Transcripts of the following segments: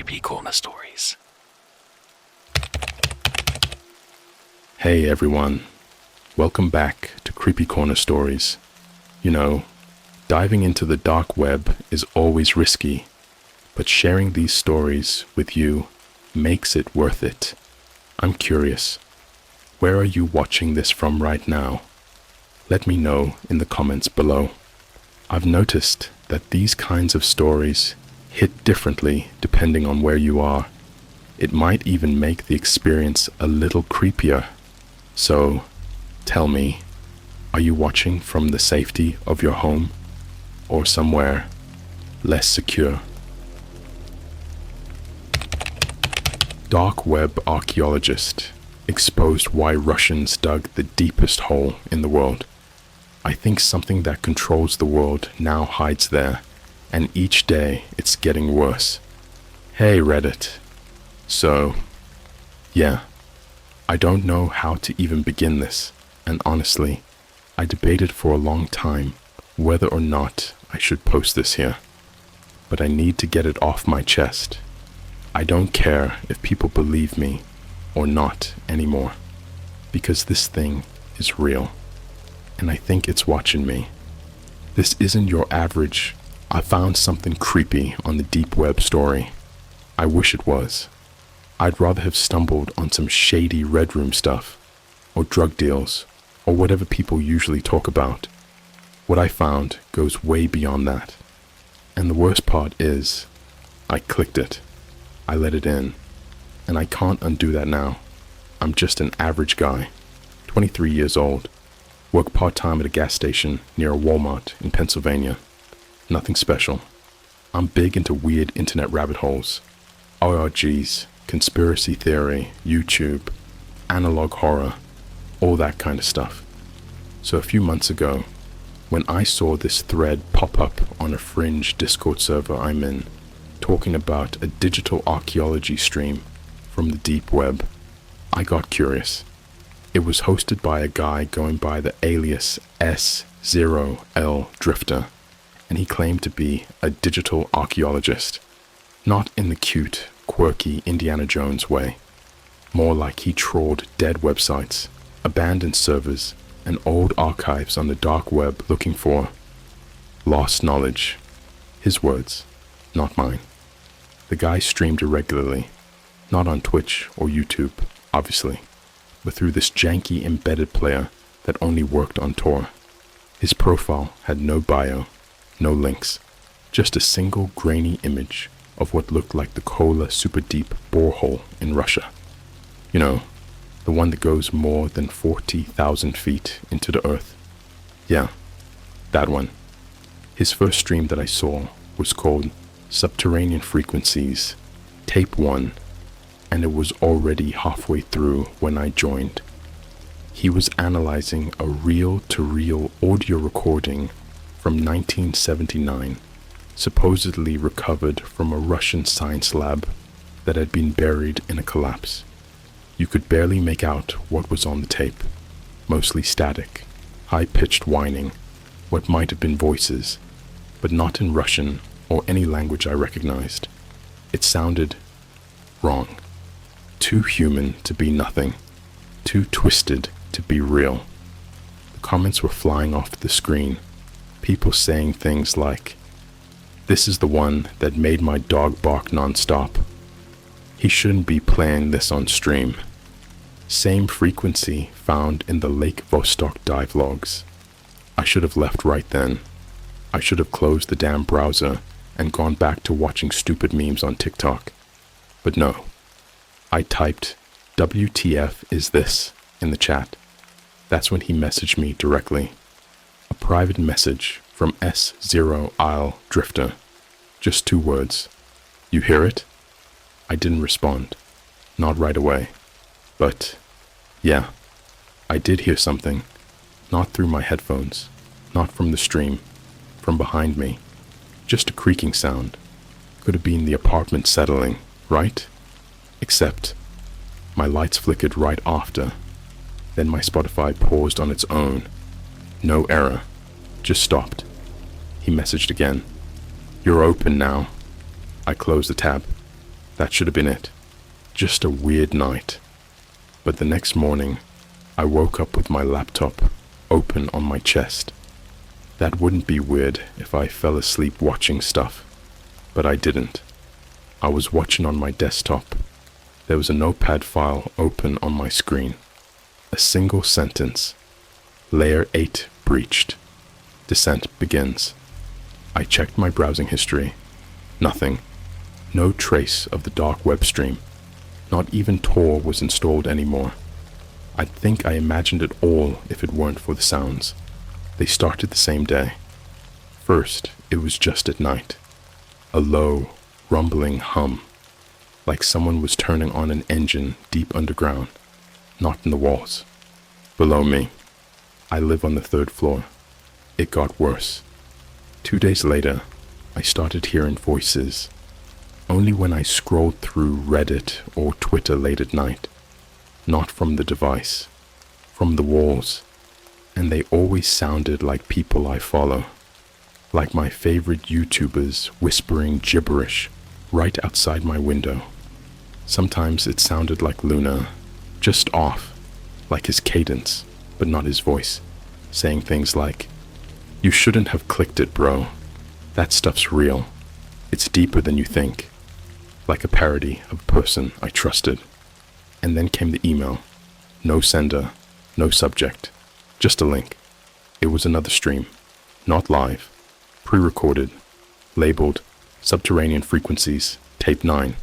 CreepyCorner stories. Hey everyone, welcome back to CreepyCorner stories. You know, diving into the dark web is always risky, but sharing these stories with you makes it worth it. I'm curious, where are you watching this from right now? Let me know in the comments below. I've noticed that these kinds of stories hit differently depending on where you are. It might even make the experience a little creepier. So, tell me, are you watching from the safety of your home or somewhere less secure? Dark Web Archaeologist exposed why Russians dug the deepest hole in the world. I think something that controls the world now hides there, and each day it's getting worse. Hey Reddit. So, yeah, I don't know how to even begin this, and honestly, I debated for a long time whether or not I should post this here. But I need to get it off my chest. I don't care if people believe me or not anymore, because this thing is real, and I think it's watching me. This isn't your average, I found something creepy on the deep web story. I wish it was. I'd rather have stumbled on some shady red room stuff, or drug deals, or whatever people usually talk about. What I found goes way beyond that. And the worst part is, I clicked it. I let it in, and I can't undo that now. I'm just an average guy, 23 years old, work part-time at a gas station near a Walmart in Pennsylvania. Nothing special. I'm big into weird internet rabbit holes, ORGs, conspiracy theory, YouTube, analog horror, all that kind of stuff. So a few months ago, when I saw this thread pop up on a fringe Discord server I'm in, talking about a digital archaeology stream from the deep web, I got curious. It was hosted by a guy going by the alias S0L Drifter, and he claimed to be a digital archaeologist, not in the cute, quirky Indiana Jones way, more like he trawled dead websites, abandoned servers, and old archives on the dark web looking for lost knowledge. His words, not mine. The guy streamed irregularly, not on Twitch or YouTube, obviously, but through this janky embedded player that only worked on Tor. His profile had no bio, no links, just a single grainy image of what looked like the Kola super deep borehole in Russia. You know, the one that goes more than 40,000 feet into the earth. Yeah, that one. His first stream that I saw was called Subterranean Frequencies, Tape 1, and it was already halfway through when I joined. He was analyzing a reel-to-reel audio recording from 1979, supposedly recovered from a Russian science lab that had been buried in a collapse. You could barely make out what was on the tape, mostly static, high-pitched whining, what might have been voices, but not in Russian or any language I recognized. It sounded wrong, too human to be nothing, too twisted to be real. The comments were flying off the screen, people saying things like, "This is the one that made my dog bark non-stop. He shouldn't be playing this on stream. Same frequency found in the Lake Vostok dive logs. I should have left right then. I should have closed the damn browser and gone back to watching stupid memes on TikTok. But no. I typed, WTF is this, in the chat. That's when he messaged me directly. A private message from S0L Drifter. Just 2 words. You hear it? I didn't respond. Not right away. But, yeah, I did hear something. Not through my headphones. Not from the stream. From behind me. Just a creaking sound. Could have been the apartment settling, right? Except, my lights flickered right after. Then my Spotify paused on its own. No error. Just stopped. He messaged again. You're open now. I closed the tab. That should have been it. Just a weird night. But the next morning, I woke up with my laptop open on my chest. That wouldn't be weird if I fell asleep watching stuff, but I didn't. I was watching on my desktop. There was a notepad file open on my screen. A single sentence. Layer 8 breached. Descent begins. I checked my browsing history. Nothing. No trace of the dark web stream. Not even Tor was installed anymore. I'd think I imagined it all if it weren't for the sounds. They started the same day. First, it was just at night. A low, rumbling hum, like someone was turning on an engine deep underground, not in the walls. Below me, I live on the 3rd floor. It got worse. 2 days later, I started hearing voices. Only when I scrolled through Reddit or Twitter late at night. Not from the device, from the walls. And they always sounded like people I follow. Like my favorite YouTubers whispering gibberish right outside my window. Sometimes it sounded like Luna, just off, like his cadence, but not his voice, saying things like, "You shouldn't have clicked it, bro. That stuff's real. It's deeper than you think." Like a parody of a person I trusted. And then came the email. No sender, no subject, just a link. It was another stream, not live, pre-recorded, labeled Subterranean Frequencies, Tape 9.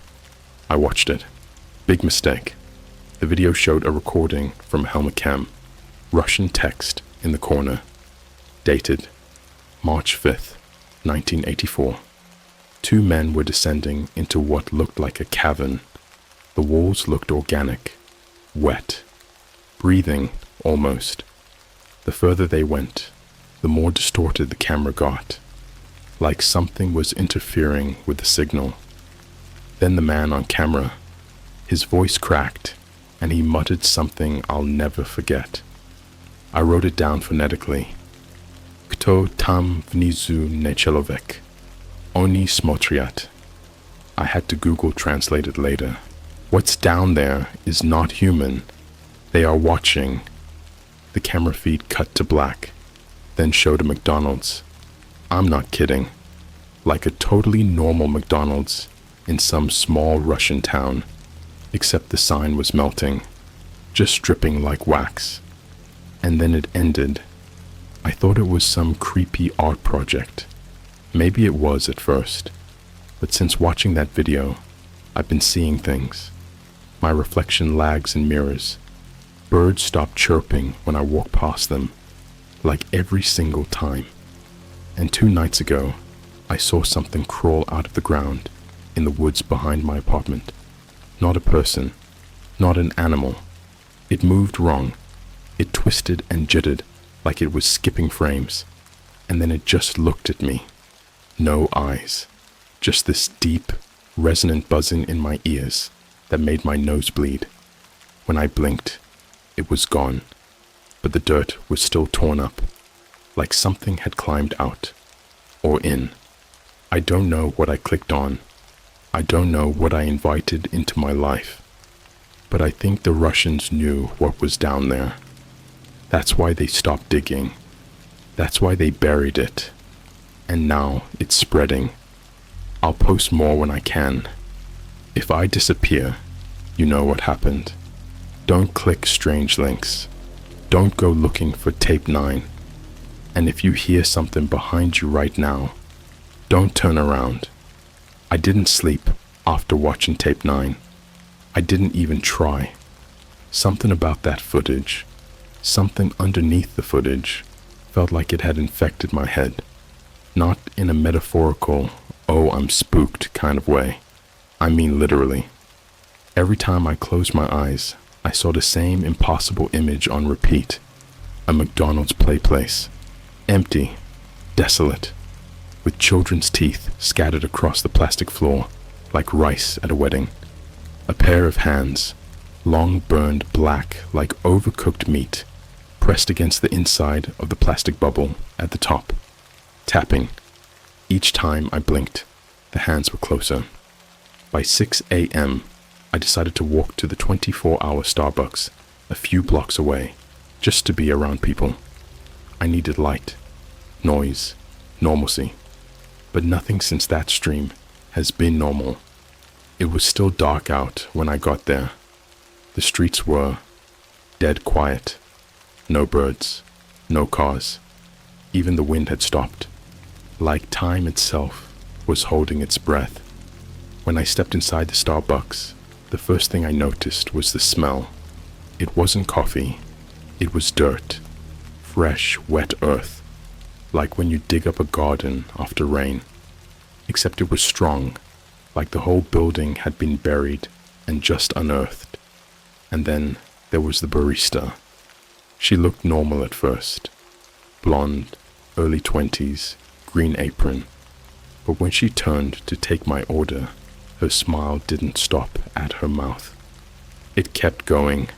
I watched it. Big mistake. The video showed a recording from Helmut Cam, Russian text in the corner, dated March 5th, 1984. 2 men were descending into what looked like a cavern. The walls looked organic, wet, breathing almost. The further they went, the more distorted the camera got, like something was interfering with the signal. Then the man on camera, his voice cracked, and he muttered something I'll never forget. I wrote it down phonetically. Kto tam wnizu nie человек? Oni смотрят. I had to Google translate it later. What's down there is not human. They are watching. The camera feed cut to black, then showed a McDonald's. I'm not kidding. Like a totally normal McDonald's in some small Russian town, except the sign was melting, just dripping like wax. And then it ended. I thought it was some creepy art project. Maybe it was at first, but since watching that video, I've been seeing things. My reflection lags in mirrors. Birds stop chirping when I walk past them, like every single time. And 2 nights ago, I saw something crawl out of the ground in the woods behind my apartment. Not a person, not an animal. It moved wrong. It twisted and jittered like it was skipping frames, and then it just looked at me. No eyes, just this deep, resonant buzzing in my ears that made my nose bleed. When I blinked, it was gone, but the dirt was still torn up, like something had climbed out, or in. I don't know what I clicked on. I don't know what I invited into my life, but I think the Russians knew what was down there. That's why they stopped digging. That's why they buried it. And now it's spreading. I'll post more when I can. If I disappear, you know what happened. Don't click strange links. Don't go looking for tape 9. And if you hear something behind you right now, don't turn around. I didn't sleep after watching tape 9. I didn't even try. Something about that footage, something underneath the footage, felt like it had infected my head. Not in a metaphorical, oh, I'm spooked kind of way. I mean literally. Every time I closed my eyes, I saw the same impossible image on repeat. A McDonald's play place. Empty, desolate, with children's teeth scattered across the plastic floor like rice at a wedding. A pair of hands, long burned black like overcooked meat, pressed against the inside of the plastic bubble at the top. Tapping. Each time I blinked, the hands were closer. By 6 a.m., I decided to walk to the 24-hour Starbucks a few blocks away just to be around people. I needed light, noise, normalcy, but nothing since that stream has been normal. It was still dark out when I got there. The streets were dead quiet. No birds, no cars. Even the wind had stopped. Like time itself was holding its breath. When I stepped inside the Starbucks, the first thing I noticed was the smell. It wasn't coffee. It was dirt. Fresh, wet earth. Like when you dig up a garden after rain. Except it was strong, like the whole building had been buried and just unearthed. And then there was the barista. She looked normal at first. Blonde, early 20s, green apron. But when she turned to take my order, her smile didn't stop at her mouth. It kept going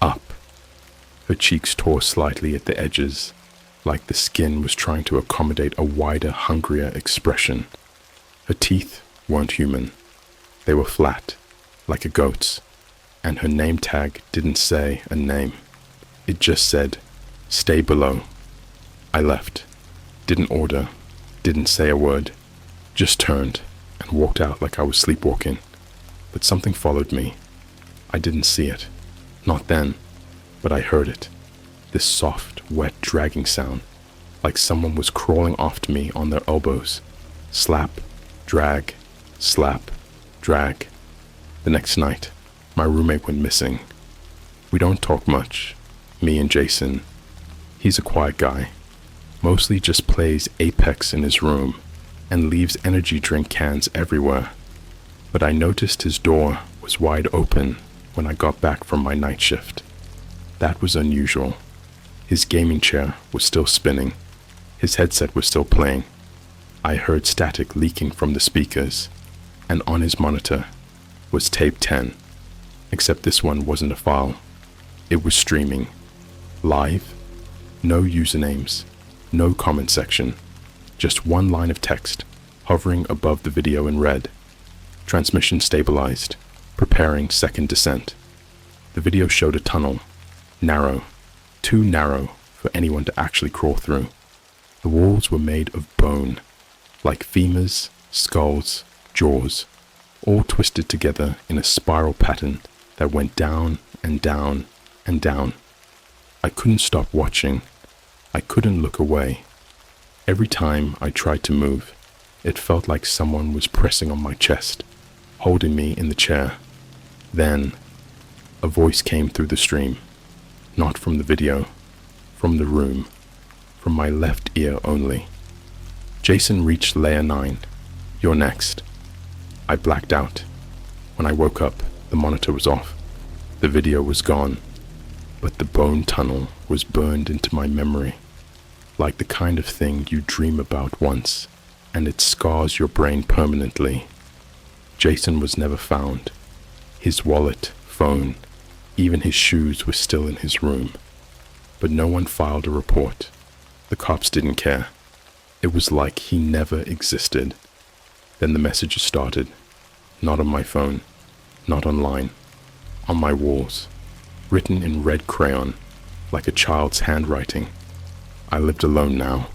up. Her cheeks tore slightly at the edges, like the skin was trying to accommodate a wider, hungrier expression. Her teeth weren't human. They were flat, like a goat's, and her name tag didn't say a name. It just said, "Stay below." I left, didn't order, didn't say a word, just turned and walked out like I was sleepwalking. But something followed me. I didn't see it, not then, but I heard it. This soft, wet, dragging sound, like someone was crawling after me on their elbows. Slap, drag, slap, drag. The next night, my roommate went missing. We don't talk much, me and Jason. He's a quiet guy, mostly just plays Apex in his room and leaves energy drink cans everywhere. But I noticed his door was wide open when I got back from my night shift. That was unusual. His gaming chair was still spinning. His headset was still playing. I heard static leaking from the speakers, and on his monitor was tape 10, except this one wasn't a file. It was streaming. Live. No usernames. No comment section. Just one line of text hovering above the video in red. Transmission stabilized. Preparing second descent. The video showed a tunnel. Narrow. Too narrow for anyone to actually crawl through. The walls were made of bone, like femurs, skulls, jaws, all twisted together in a spiral pattern that went down and down and down. I couldn't stop watching. I couldn't look away. Every time I tried to move, it felt like someone was pressing on my chest, holding me in the chair. Then, a voice came through the stream. Not from the video, from the room, from my left ear only. "Jason reached layer 9. You're next." I blacked out. When I woke up, the monitor was off. The video was gone, but the bone tunnel was burned into my memory, like the kind of thing you dream about once, and it scars your brain permanently. Jason was never found. His wallet, phone, even his shoes were still in his room. But no one filed a report. The cops didn't care. It was like he never existed. Then the messages started. Not on my phone. Not online. On my walls. Written in red crayon, like a child's handwriting. I lived alone now.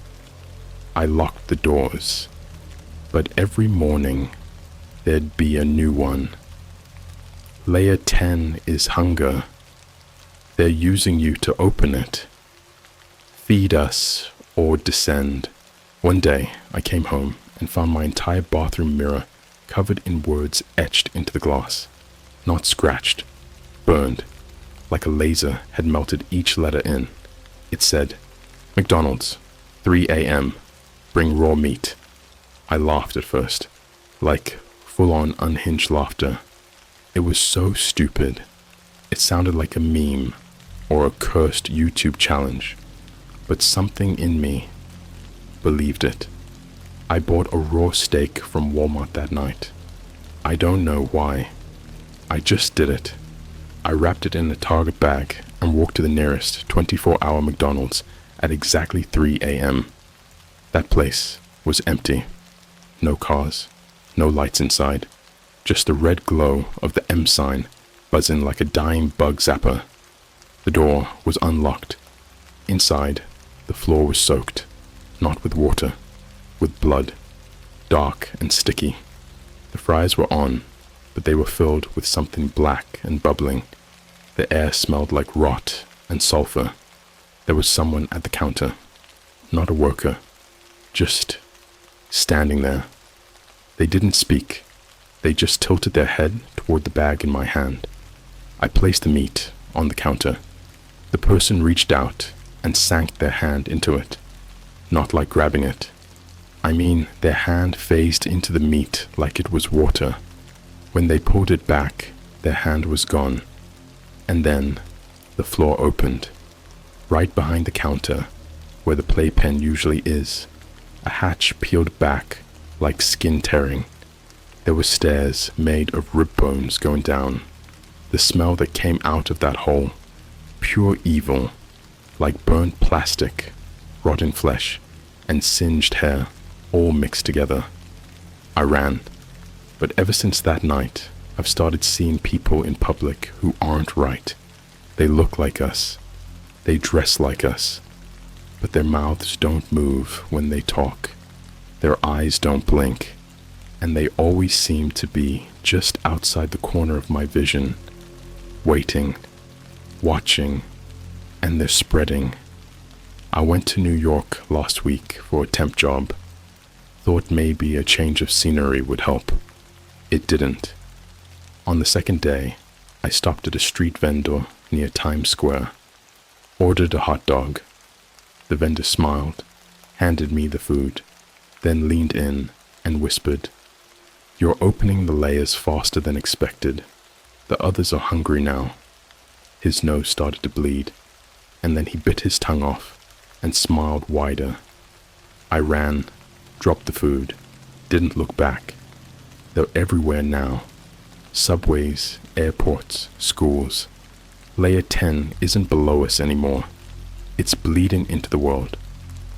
I locked the doors. But every morning, there'd be a new one. Layer 10 is hunger. They're using you to open it. Feed us or descend. One day, I came home and found my entire bathroom mirror covered in words etched into the glass. Not scratched, burned, like a laser had melted each letter in. It said, "McDonald's, 3 a.m., bring raw meat." I laughed at first, like full-on unhinged laughter. It was so stupid. It sounded like a meme or a cursed YouTube challenge, but something in me believed it. I bought a raw steak from Walmart that night. I don't know why. I just did it. I wrapped it in a Target bag and walked to the nearest 24-hour McDonald's at exactly 3 a.m. That place was empty. No cars, no lights inside. just the red glow of the M sign buzzing like a dying bug zapper. The door was unlocked. Inside, the floor was soaked, not with water, with blood, dark and sticky. The fryers were on, but they were filled with something black and bubbling. The air smelled like rot and sulfur. There was someone at the counter, not a worker, just standing there. They didn't speak. They just tilted their head toward the bag in my hand. I placed the meat on the counter. The person reached out and sank their hand into it, not like grabbing it. I mean, their hand phased into the meat like it was water. When they pulled it back, their hand was gone. And then the floor opened. Right behind the counter, where the playpen usually is, a hatch peeled back like skin tearing. There were stairs made of rib bones going down. The smell that came out of that hole, pure evil, like burnt plastic, rotten flesh, and singed hair, all mixed together. I ran, but ever since that night, I've started seeing people in public who aren't right. They look like us. They dress like us. But their mouths don't move when they talk. Their eyes don't blink. And they always seem to be just outside the corner of my vision, waiting, watching, and they're spreading. I went to New York last week for a temp job. Thought maybe a change of scenery would help. It didn't. On the second day, I stopped at a street vendor near Times Square, ordered a hot dog. The vendor smiled, handed me the food, then leaned in and whispered, "You're opening the layers faster than expected. The others are hungry now." His nose started to bleed, and then he bit his tongue off and smiled wider. I ran, dropped the food, didn't look back. They're everywhere now. Subways, airports, schools. Layer 10 isn't below us anymore. It's bleeding into the world.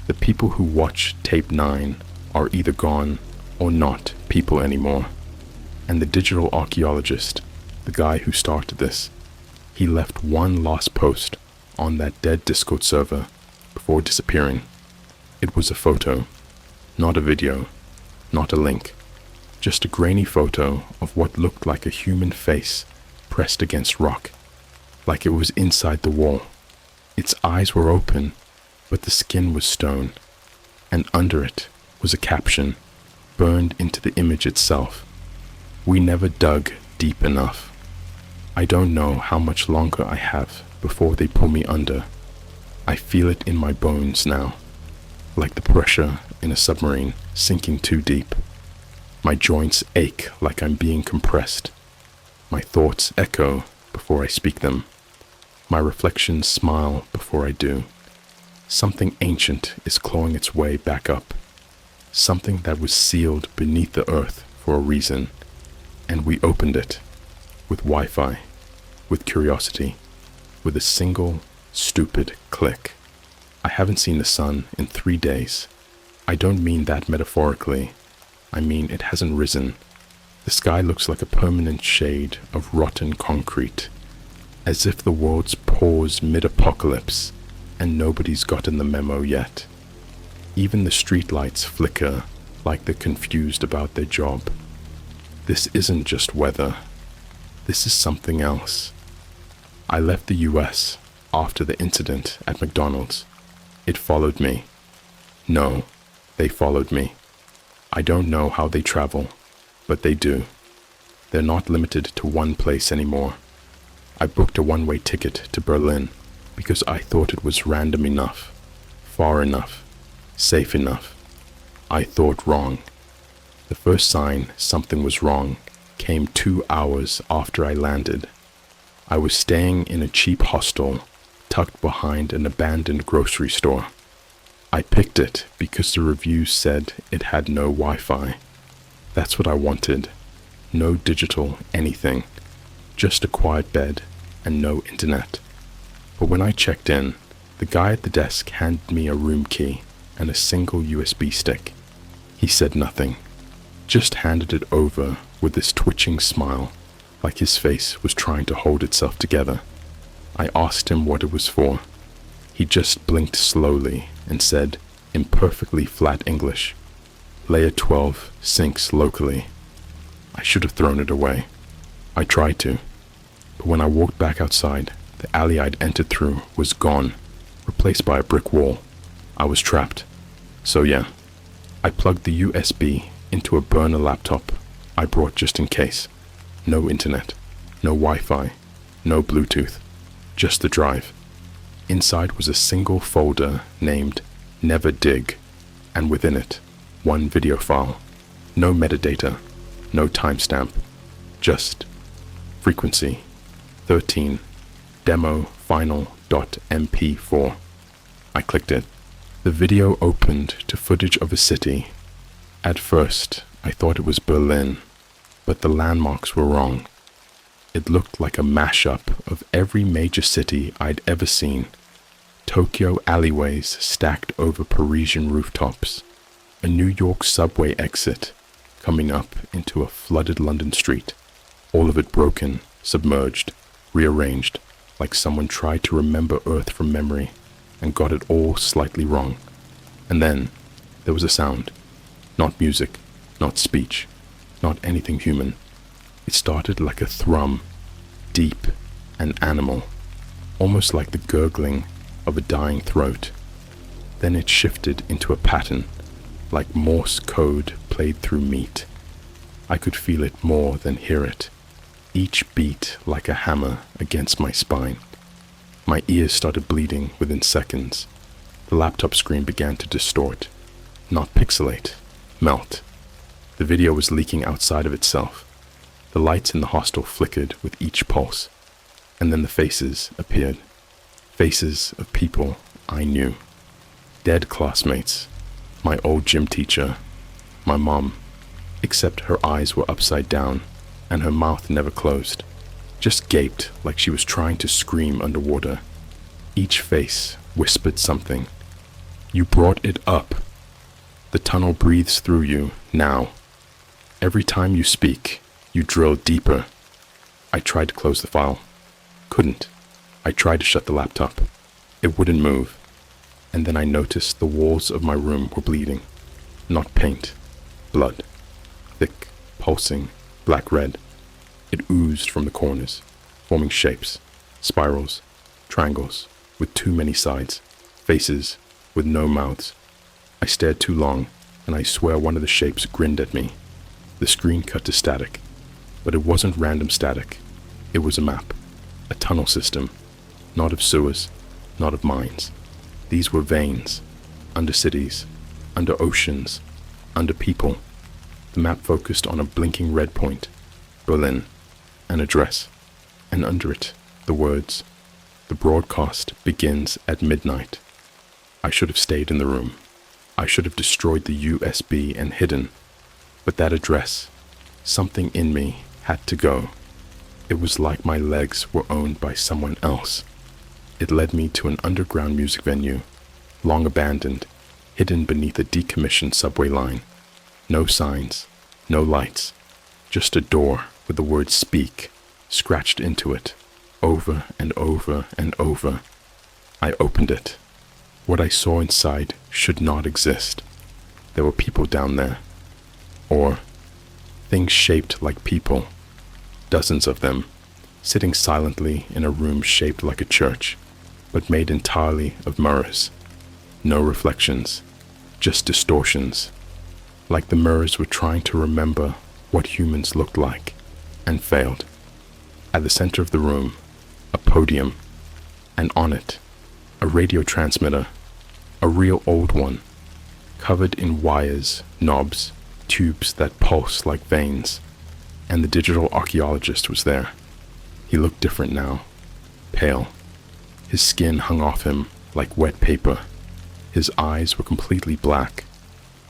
The people who watch Tape 9 are either gone or not people anymore. And the digital archaeologist, the guy who started this, he left one last post on that dead Discord server before disappearing. It was a photo, not a video, not a link. Just a grainy photo of what looked like a human face pressed against rock, like it was inside the wall. Its eyes were open, but the skin was stone, and under it was a caption burned into the image itself. "We never dug deep enough. I don't know how much longer I have before they pull me under. I feel it in my bones now, like the pressure in a submarine sinking too deep. My joints ache like I'm being compressed. My thoughts echo before I speak them. My reflections smile before I do. Something ancient is clawing its way back up. Something that was sealed beneath the earth for a reason. And we opened it. With Wi-Fi. With curiosity. With a single, stupid click. I haven't seen the sun in 3 days. I don't mean that metaphorically. I mean it hasn't risen. The sky looks like a permanent shade of rotten concrete, as if the world's paused mid-apocalypse and nobody's gotten the memo yet. Even the streetlights flicker like they're confused about their job. This isn't just weather. This is something else. I left the US after the incident at McDonald's. It followed me. No, they followed me. I don't know how they travel, but they do. They're not limited to one place anymore. I booked a one-way ticket to Berlin because I thought it was random enough, far enough, safe enough. I thought wrong. The first sign something was wrong came 2 hours after I landed. I was staying in a cheap hostel tucked behind an abandoned grocery store. I picked it because the reviews said it had no Wi-Fi. That's what I wanted. No digital anything. Just a quiet bed and no internet. But when I checked in, the guy at the desk handed me a room key and a single USB stick. He said nothing, just handed it over with this twitching smile, like his face was trying to hold itself together. I asked him what it was for. He just blinked slowly and said, in perfectly flat English, "Layer 12 sinks locally." I should have thrown it away. I tried to, but when I walked back outside, the alley I'd entered through was gone, replaced by a brick wall. I was trapped. So yeah, I plugged the USB into a burner laptop I brought just in case. No internet, no Wi-Fi, no Bluetooth, just the drive. Inside was a single folder named Never Dig, and within it, one video file. No metadata, no timestamp, just frequency 13 demo final.mp4. I clicked it. The video opened to footage of a city. At first, I thought it was Berlin, but the landmarks were wrong. It looked like a mashup of every major city I'd ever seen. Tokyo alleyways stacked over Parisian rooftops. A New York subway exit coming up into a flooded London street. All of it broken, submerged, rearranged, like someone tried to remember Earth from memory and got it all slightly wrong. And then there was a sound. Not music, not speech, not anything human. It started like a thrum, deep and animal, almost like the gurgling of a dying throat. Then it shifted into a pattern, like Morse code played through meat. I could feel it more than hear it, each beat like a hammer against my spine. My ears started bleeding within seconds. The laptop screen began to distort, not pixelate, melt. The video was leaking outside of itself. The lights in the hostel flickered with each pulse, and then the faces appeared. Faces of people I knew. Dead classmates, my old gym teacher, my mom, except her eyes were upside down and her mouth never closed, just gaped like she was trying to scream underwater. Each face whispered something. You brought it up. The tunnel breathes through you now. Every time you speak, you drill deeper. I tried to close the file. Couldn't. I tried to shut the laptop. It wouldn't move. And then I noticed the walls of my room were bleeding. Not paint. Blood. Thick, pulsing, black-red. It oozed from the corners, forming shapes, spirals, triangles, with too many sides, faces with no mouths. I stared too long, and I swear one of the shapes grinned at me. The screen cut to static, but it wasn't random static. It was a map, a tunnel system, not of sewers, not of mines. These were veins, under cities, under oceans, under people. The map focused on a blinking red point, Berlin, an address, and under it, the words, "The broadcast begins at midnight." I should have stayed in the room. I should have destroyed the USB and hidden. But that address, something in me had to go. It was like my legs were owned by someone else. It led me to an underground music venue, long abandoned, hidden beneath a decommissioned subway line. No signs, no lights, just a door with the word "speak" scratched into it, over and over and over. I opened it. What I saw inside should not exist. There were people down there. Or things shaped like people. Dozens of them, sitting silently in a room shaped like a church, but made entirely of mirrors. No reflections, just distortions. Like the mirrors were trying to remember what humans looked like, and failed. At the center of the room, a podium, and on it, a radio transmitter, a real old one, covered in wires, knobs, tubes that pulse like veins, and the digital archaeologist was there. He looked different now, pale. His skin hung off him like wet paper. His eyes were completely black,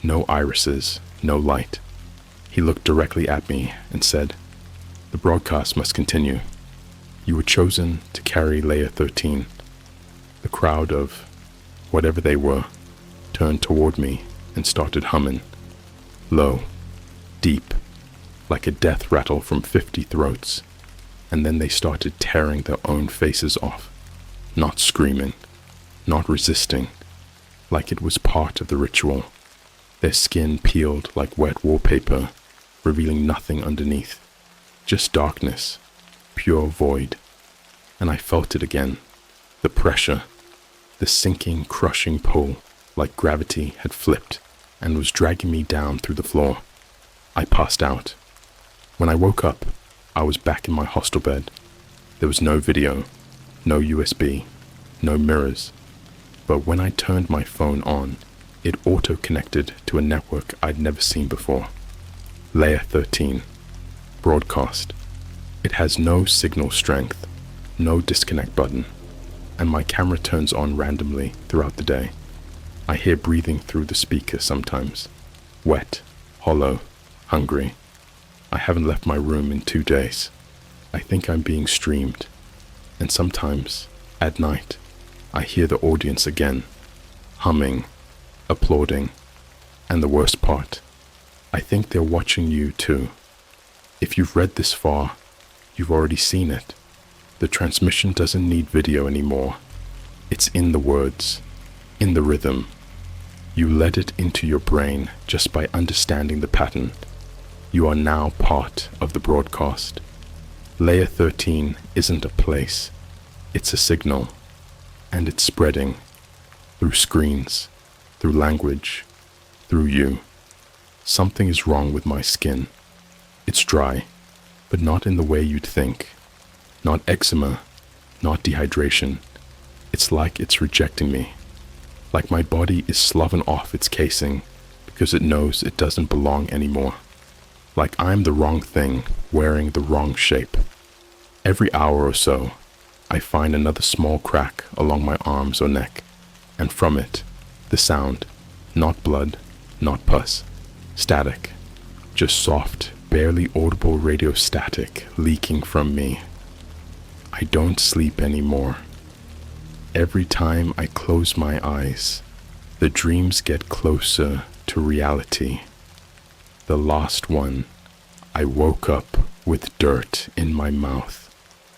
no irises, no light. He looked directly at me and said, "The broadcast must continue. You were chosen to carry Layer 13. The crowd of whatever they were turned toward me and started humming. Low, deep, like a death rattle from 50 throats, and then they started tearing their own faces off, not screaming, not resisting, like it was part of the ritual. Their skin peeled like wet wallpaper, revealing nothing underneath, just darkness, pure void. And I felt it again, the pressure, the sinking, crushing pull, like gravity had flipped and was dragging me down through the floor. I passed out. When I woke up, I was back in my hostel bed. There was no video, no USB, no mirrors. But when I turned my phone on, it auto-connected to a network I'd never seen before. Layer 13. Broadcast. It has no signal strength, no disconnect button, and my camera turns on randomly throughout the day. I hear breathing through the speaker sometimes. Wet, hollow, hungry. I haven't left my room in 2 days. I think I'm being streamed. And sometimes, at night, I hear the audience again, humming, applauding, and the worst part, I think they're watching you too. If you've read this far, you've already seen it. The transmission doesn't need video anymore. It's in the words, in the rhythm. You let it into your brain just by understanding the pattern. You are now part of the broadcast. Layer 13 isn't a place, it's a signal, and it's spreading through screens, through language, through you. Something is wrong with my skin. It's dry, but not in the way you'd think. Not eczema, not dehydration. It's like it's rejecting me. Like my body is sloughing off its casing because it knows it doesn't belong anymore. Like I'm the wrong thing, wearing the wrong shape. Every hour or so, I find another small crack along my arms or neck, and from it, the sound, not blood, not pus, static, just soft, barely audible radio static leaking from me. I don't sleep anymore. Every time I close my eyes, the dreams get closer to reality. The last one, I woke up with dirt in my mouth.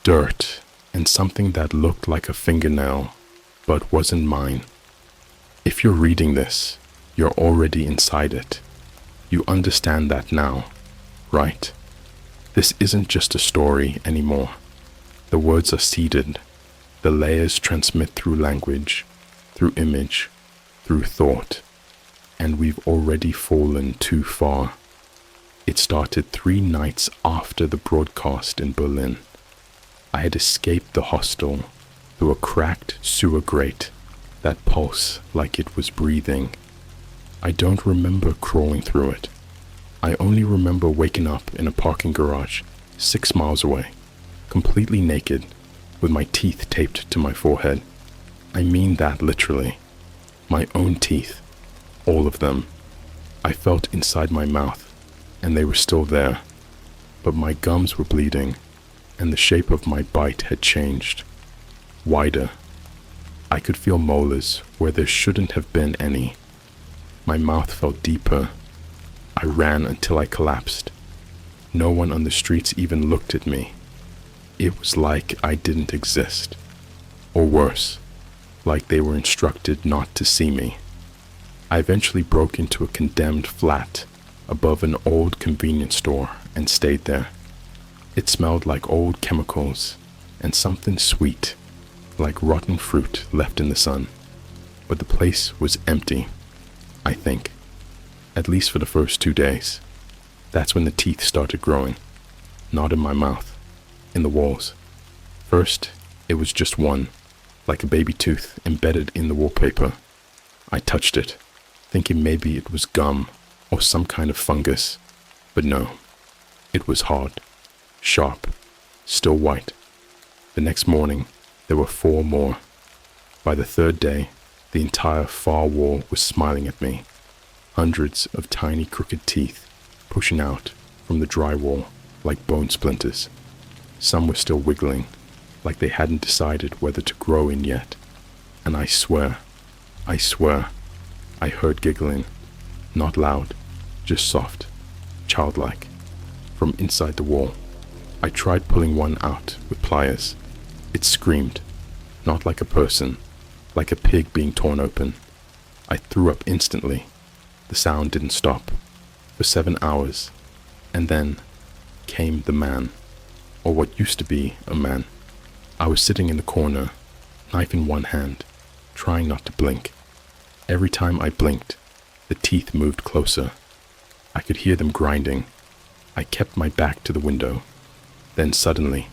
Dirt and something that looked like a fingernail, but wasn't mine. If you're reading this, you're already inside it. You understand that now, right? This isn't just a story anymore. The words are seeded. The layers transmit through language, through image, through thought. And we've already fallen too far. It started 3 nights after the broadcast in Berlin. I had escaped the hostel through a cracked sewer grate that pulsed like it was breathing. I don't remember crawling through it. I only remember waking up in a parking garage 6 miles away, completely naked, with my teeth taped to my forehead. I mean that literally. My own teeth, all of them. I felt inside my mouth, and they were still there, but my gums were bleeding, and the shape of my bite had changed. Wider. I could feel molars where there shouldn't have been any. My mouth felt deeper. I ran until I collapsed. No one on the streets even looked at me. It was like I didn't exist. Or worse, like they were instructed not to see me. I eventually broke into a condemned flat above an old convenience store and stayed there. It smelled like old chemicals and something sweet, like rotten fruit left in the sun. But the place was empty, I think, at least for the first 2 days. That's when the teeth started growing, not in my mouth, in the walls. First, it was just one, like a baby tooth embedded in the wallpaper. I touched it, thinking maybe it was gum or some kind of fungus, but no, it was hard, sharp, still white. The next morning, there were 4 more. By the 3rd day, the entire far wall was smiling at me, hundreds of tiny crooked teeth pushing out from the drywall like bone splinters. Some were still wiggling, like they hadn't decided whether to grow in yet. And I swear, I heard giggling, not loud, just soft, childlike. from inside the wall. I tried pulling one out with pliers. It screamed, not like a person, like a pig being torn open. I threw up instantly. The sound didn't stop for 7 hours, and then came the man, or what used to be a man. I was sitting in the corner, knife in one hand, trying not to blink. Every time I blinked, the teeth moved closer. I could hear them grinding. I kept my back to the window. Then suddenly,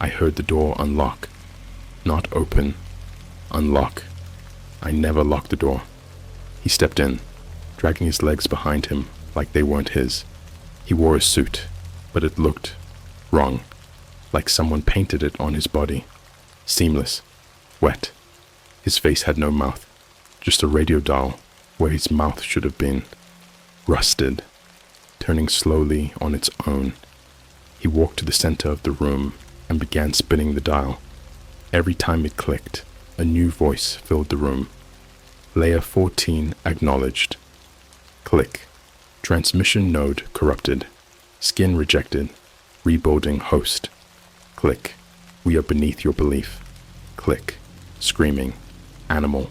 I heard the door unlock. Not open, unlock. I never locked the door. He stepped in, dragging his legs behind him like they weren't his. He wore a suit, but it looked wrong, like someone painted it on his body. Seamless, wet. His face had no mouth, just a radio dial where his mouth should have been. Rusted, turning slowly on its own. He walked to the center of the room and began spinning the dial. Every time it clicked, a new voice filled the room. Layer 14 acknowledged. Click. Transmission node corrupted. Skin rejected. Rebuilding host. Click. We are beneath your belief. Click. Screaming. Animal.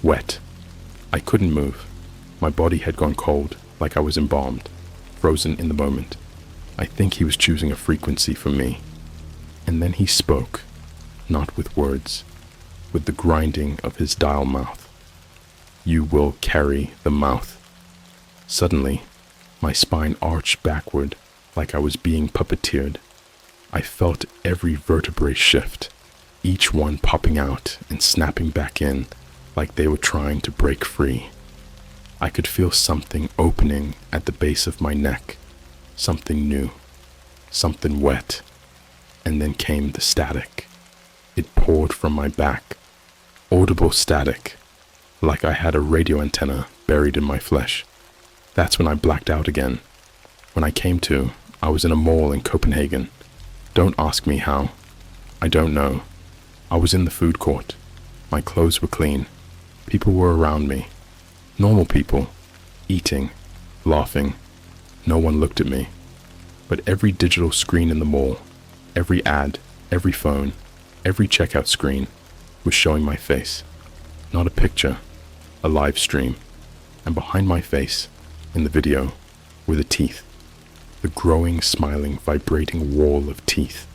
Wet. I couldn't move. My body had gone cold, like I was embalmed, frozen in the moment. I think he was choosing a frequency for me. And then he spoke, not with words, with the grinding of his dial mouth. You will carry the mouth. Suddenly, my spine arched backward like I was being puppeteered. I felt every vertebrae shift, each one popping out and snapping back in like they were trying to break free. I could feel something opening at the base of my neck, something new, something wet, and then came the static. It poured from my back, audible static, like I had a radio antenna buried in my flesh. That's when I blacked out again. When I came to, I was in a mall in Copenhagen. Don't ask me how. I don't know. I was in the food court. My clothes were clean. People were around me. Normal people, eating, laughing. No one looked at me. But every digital screen in the mall, every ad, every phone, every checkout screen was showing my face. Not a picture, a live stream. And behind my face, in the video, were the teeth. The growing, smiling, vibrating wall of teeth.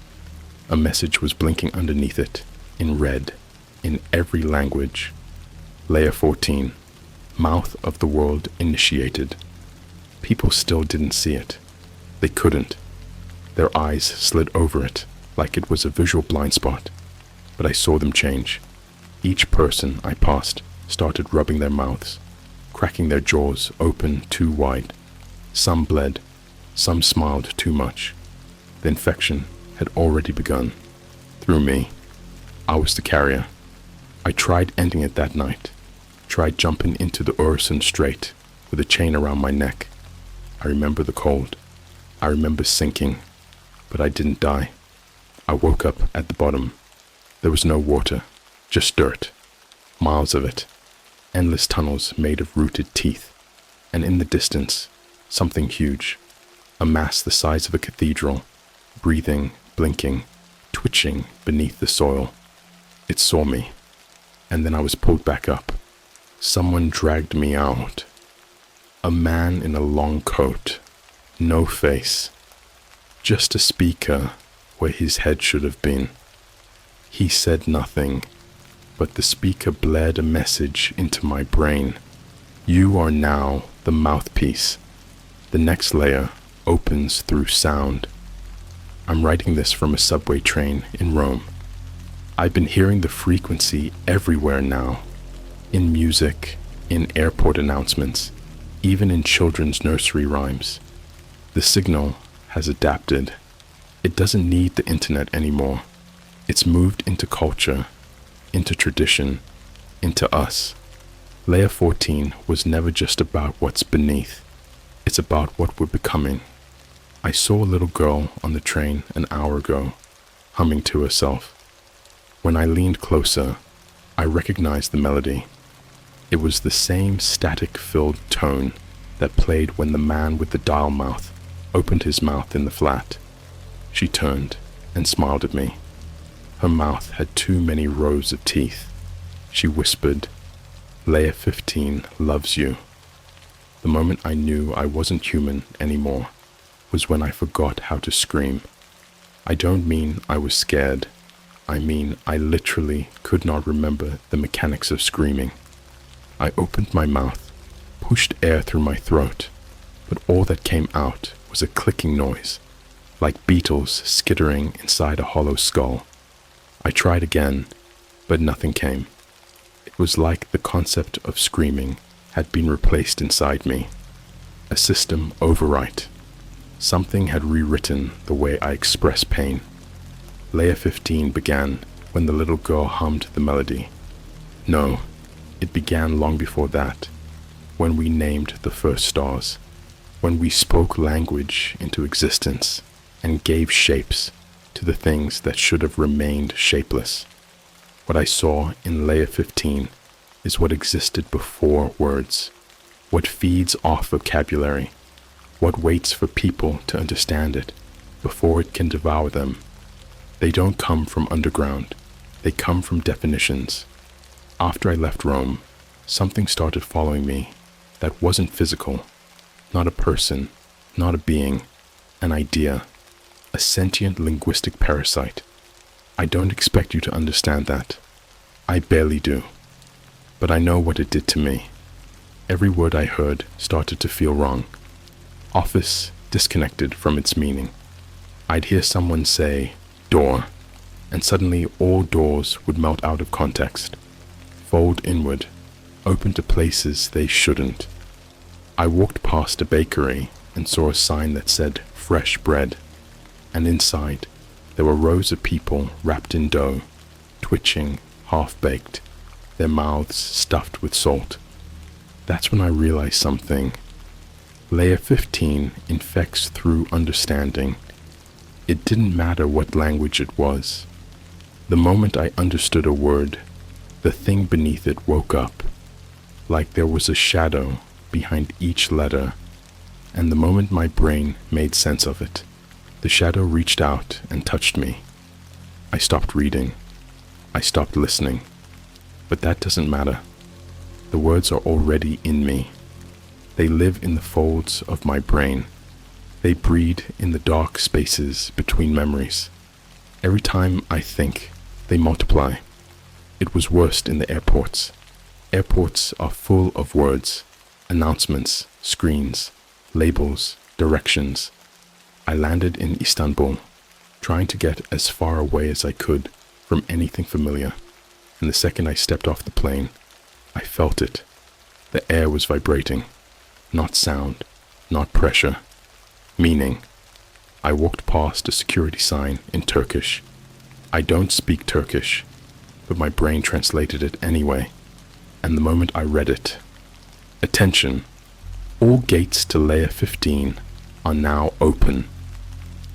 A message was blinking underneath it, in red, in every language. Layer 14. Mouth of the world initiated. People still didn't see it. They couldn't. Their eyes slid over it like it was a visual blind spot. But I saw them change. Each person I passed started rubbing their mouths, cracking their jaws open too wide. Some bled. Some smiled too much. The infection had already begun. Through me. I was the carrier. I tried ending it that night. Tried jumping into the Urson Strait with a chain around my neck. I remember the cold. I remember sinking, but I didn't die. I woke up at the bottom. There was no water, just dirt. Miles of it. Endless tunnels made of rooted teeth. And in the distance, something huge. A mass the size of a cathedral, breathing, blinking, twitching beneath the soil. It saw me, and then I was pulled back up. Someone dragged me out. A man in a long coat, no face, just a speaker where his head should have been. He said nothing, but the speaker blared a message into my brain. You are now the mouthpiece. The next layer opens through sound. I'm writing this from a subway train in Rome. I've been hearing the frequency everywhere now. In music, in airport announcements, even in children's nursery rhymes. The signal has adapted. It doesn't need the internet anymore. It's moved into culture, into tradition, into us. Layer 14 was never just about what's beneath. It's about what we're becoming. I saw a little girl on the train an hour ago, humming to herself. When I leaned closer, I recognized the melody. It was the same static-filled tone that played when the man with the dial mouth opened his mouth in the flat. She turned and smiled at me. Her mouth had too many rows of teeth. She whispered, "Layer 15 loves you." The moment I knew I wasn't human anymore was when I forgot how to scream. I don't mean I was scared. I mean I literally could not remember the mechanics of screaming. I opened my mouth, pushed air through my throat, but all that came out was a clicking noise, like beetles skittering inside a hollow skull. I tried again, but nothing came. It was like the concept of screaming had been replaced inside me. A system overwrite. Something had rewritten the way I express pain. Layer 15 began when the little girl hummed the melody. No, it began long before that, when we named the first stars, when we spoke language into existence and gave shapes to the things that should have remained shapeless. What I saw in Layer 15 is what existed before words, what feeds off vocabulary, what waits for people to understand it before it can devour them. They don't come from underground, they come from definitions. After I left Rome, something started following me that wasn't physical, not a person, not a being, an idea, a sentient linguistic parasite. I don't expect you to understand that. I barely do. But I know what it did to me. Every word I heard started to feel wrong. Office disconnected from its meaning. I'd hear someone say, "door," and suddenly all doors would melt out of context, fold inward, open to places they shouldn't. I walked past a bakery and saw a sign that said fresh bread, and inside there were rows of people wrapped in dough, twitching, half-baked, their mouths stuffed with salt. That's when I realized something. Layer 15 infects through understanding. It didn't matter what language it was. The moment I understood a word, the thing beneath it woke up, like there was a shadow behind each letter, and the moment my brain made sense of it, the shadow reached out and touched me. I stopped reading. I stopped listening. But that doesn't matter. The words are already in me. They live in the folds of my brain. They breed in the dark spaces between memories. Every time I think, they multiply. It was worst in the airports. Airports are full of words, announcements, screens, labels, directions. I landed in Istanbul, trying to get as far away as I could from anything familiar. And the second I stepped off the plane, I felt it. The air was vibrating. Not sound, not pressure. Meaning. I walked past a security sign in Turkish. I don't speak Turkish, but my brain translated it anyway. And the moment I read it, attention, all gates to Layer 15 are now open.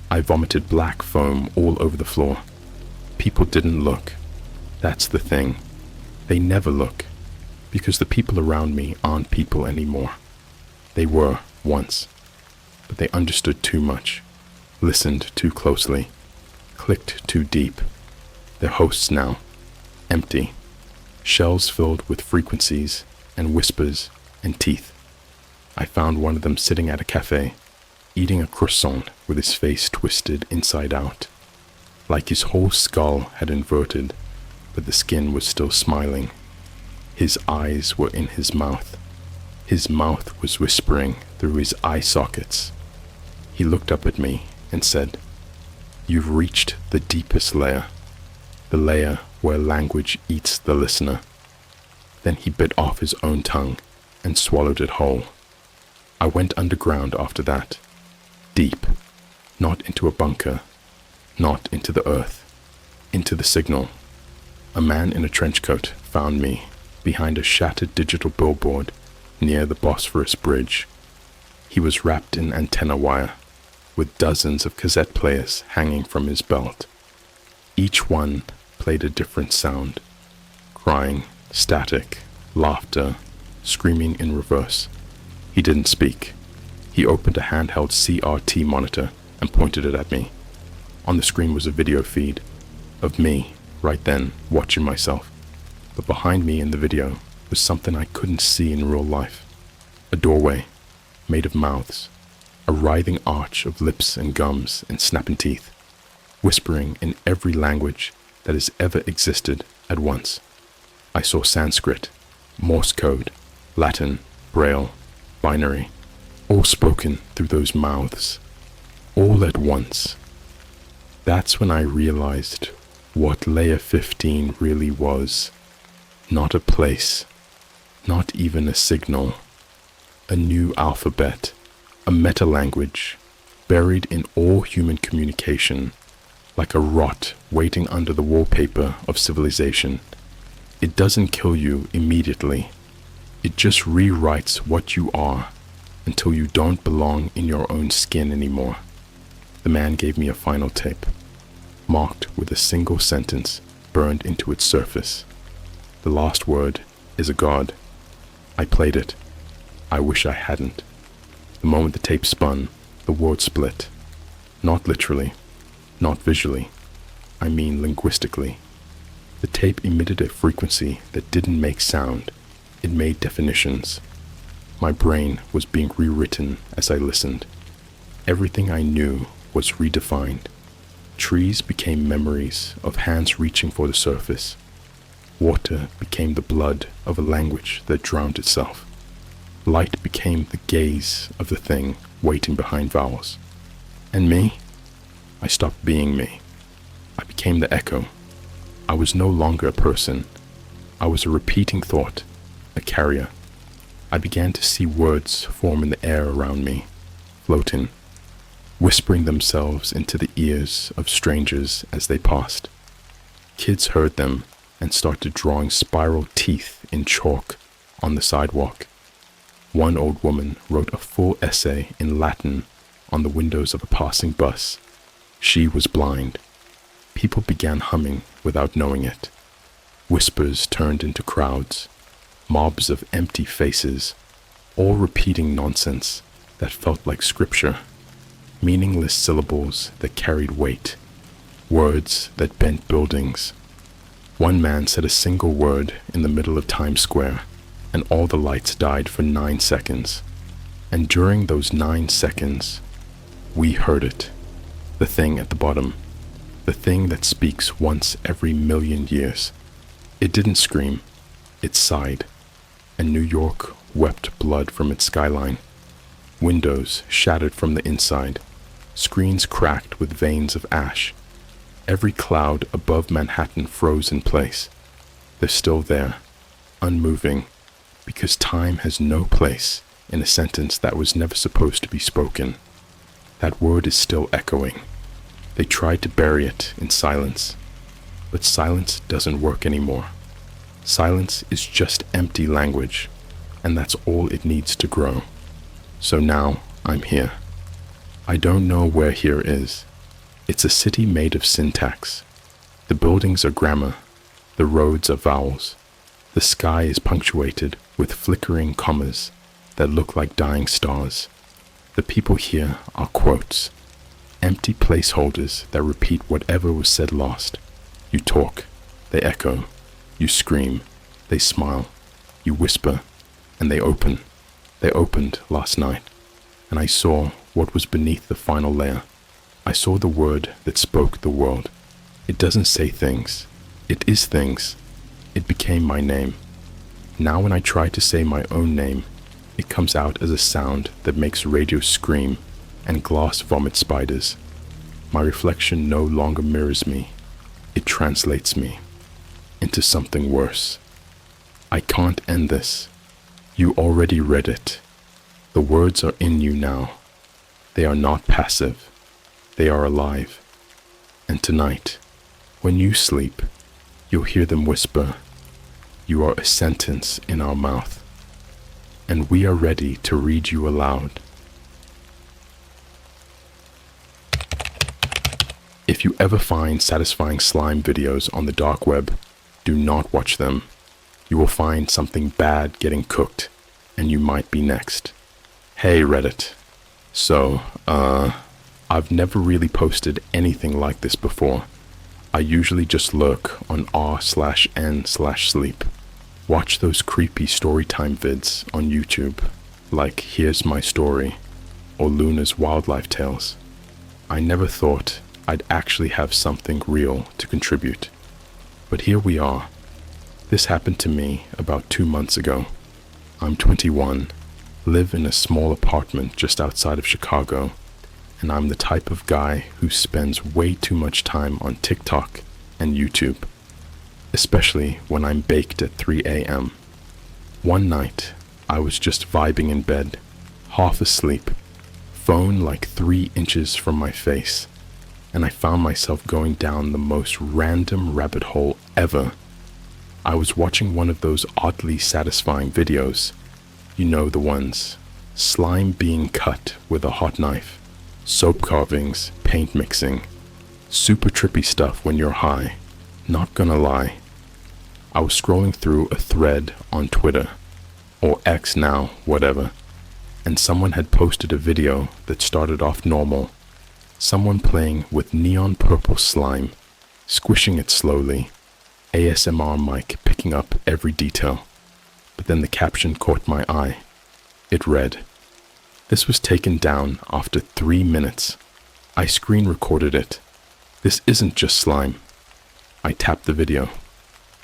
I vomited black foam all over the floor. People didn't look. That's the thing. They never look, because the people around me aren't people anymore. They were once, but they understood too much, listened too closely, clicked too deep. They're hosts now, empty, shells filled with frequencies and whispers and teeth. I found one of them sitting at a cafe, eating a croissant with his face twisted inside out, like his whole skull had inverted, but the skin was still smiling. His eyes were in his mouth. His mouth was whispering through his eye sockets. He looked up at me and said, "You've reached the deepest layer, the layer where language eats the listener." Then he bit off his own tongue and swallowed it whole. I went underground after that, deep, not into a bunker, not into the earth, into the signal. A man in a trench coat found me behind a shattered digital billboard near the Bosphorus Bridge. He was wrapped in antenna wire, with dozens of cassette players hanging from his belt. Each one played a different sound, crying, static, laughter, screaming in reverse. He didn't speak. He opened a handheld CRT monitor and pointed it at me. On the screen was a video feed of me, right then, watching myself. But behind me in the video was something I couldn't see in real life. A doorway, made of mouths, a writhing arch of lips and gums and snapping teeth, whispering in every language that has ever existed at once. I saw Sanskrit, Morse code, Latin, Braille, binary, all spoken through those mouths, all at once. That's when I realized what Layer 15 really was. Not a place, not even a signal. A new alphabet, a meta-language, buried in all human communication, like a rot waiting under the wallpaper of civilization. It doesn't kill you immediately. It just rewrites what you are until you don't belong in your own skin anymore. The man gave me a final tape, marked with a single sentence burned into its surface. The last word is a god. I played it. I wish I hadn't. The moment the tape spun, the world split. Not literally, not visually, I mean linguistically. The tape emitted a frequency that didn't make sound. It made definitions. My brain was being rewritten as I listened. Everything I knew was redefined. Trees became memories of hands reaching for the surface. Water became the blood of a language that drowned itself. Light became the gaze of the thing waiting behind vowels. And me? I stopped being me. I became the echo. I was no longer a person. I was a repeating thought, a carrier. I began to see words form in the air around me, floating, whispering themselves into the ears of strangers as they passed. Kids heard them and started drawing spiral teeth in chalk on the sidewalk. One old woman wrote a full essay in Latin on the windows of a passing bus. She was blind. People began humming without knowing it. Whispers turned into crowds, mobs of empty faces, all repeating nonsense that felt like scripture, meaningless syllables that carried weight, words that bent buildings. One man said a single word in the middle of Times Square, and all the lights died for 9 seconds. And during those 9 seconds, we heard it. The thing at the bottom. The thing that speaks once every million years. It didn't scream. It sighed. And New York wept blood from its skyline. Windows shattered from the inside. Screens cracked with veins of ash. Every cloud above Manhattan froze in place. They're still there, unmoving, because time has no place in a sentence that was never supposed to be spoken. That word is still echoing. They tried to bury it in silence, but silence doesn't work anymore. Silence is just empty language, and that's all it needs to grow. So now I'm here. I don't know where here is. It's a city made of syntax. The buildings are grammar. The roads are vowels. The sky is punctuated with flickering commas that look like dying stars. The people here are quotes, empty placeholders that repeat whatever was said last. You talk, they echo. You scream, they smile. You whisper, and they open. They opened last night, and I saw what was beneath the final layer. I saw the word that spoke the world. It doesn't say things. It is things. It became my name. Now when I try to say my own name, it comes out as a sound that makes radio scream and glass vomit spiders. My reflection no longer mirrors me. It translates me into something worse. I can't end this. You already read it. The words are in you now. They are not passive. They are alive. And tonight, when you sleep, you'll hear them whisper, "You are a sentence in our mouth, and we are ready to read you aloud." If you ever find satisfying slime videos on the dark web, do not watch them. You will find something bad getting cooked, and you might be next. Hey Reddit, So, I've never really posted anything like this before. I usually just lurk on r/n/sleep. Watch those creepy storytime vids on YouTube, like Here's My Story or Luna's Wildlife Tales. I never thought I'd actually have something real to contribute. But here we are. This happened to me about 2 months ago. I'm 21, live in a small apartment just outside of Chicago, and I'm the type of guy who spends way too much time on TikTok and YouTube, especially when I'm baked at 3 a.m. One night, I was just vibing in bed, half asleep, phone like 3 inches from my face, and I found myself going down the most random rabbit hole ever. I was watching one of those oddly satisfying videos. You know the ones. Slime being cut with a hot knife, soap carvings, paint mixing, super trippy stuff when you're high. Not gonna lie. I was scrolling through a thread on Twitter, or X now, whatever, and someone had posted a video that started off normal. Someone playing with neon purple slime, squishing it slowly, ASMR mic picking up every detail. But then the caption caught my eye. It read, "This was taken down after 3 minutes. I screen recorded it. This isn't just slime." I tapped the video.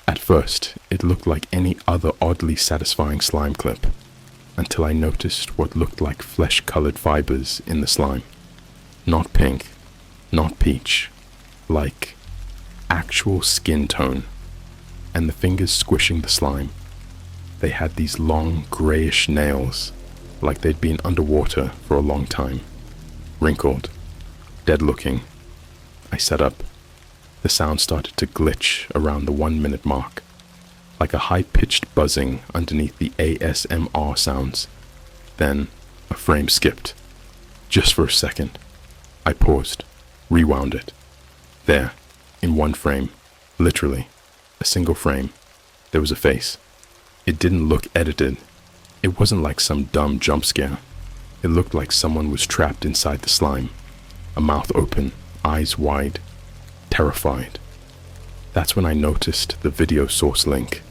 At first, it looked like any other oddly satisfying slime clip, until I noticed what looked like flesh-colored fibers in the slime. Not pink, not peach, like actual skin tone, and the fingers squishing the slime. They had these long, grayish nails, like they'd been underwater for a long time, wrinkled, dead-looking. I sat up. The sound started to glitch around the 1-minute mark, like a high-pitched buzzing underneath the ASMR sounds. Then, a frame skipped. Just for a second. I paused, rewound it. There, in one frame, literally, a single frame, there was a face. It didn't look edited. It wasn't like some dumb jump scare. It looked like someone was trapped inside the slime, a mouth open, eyes wide, terrified. That's when I noticed the video source link,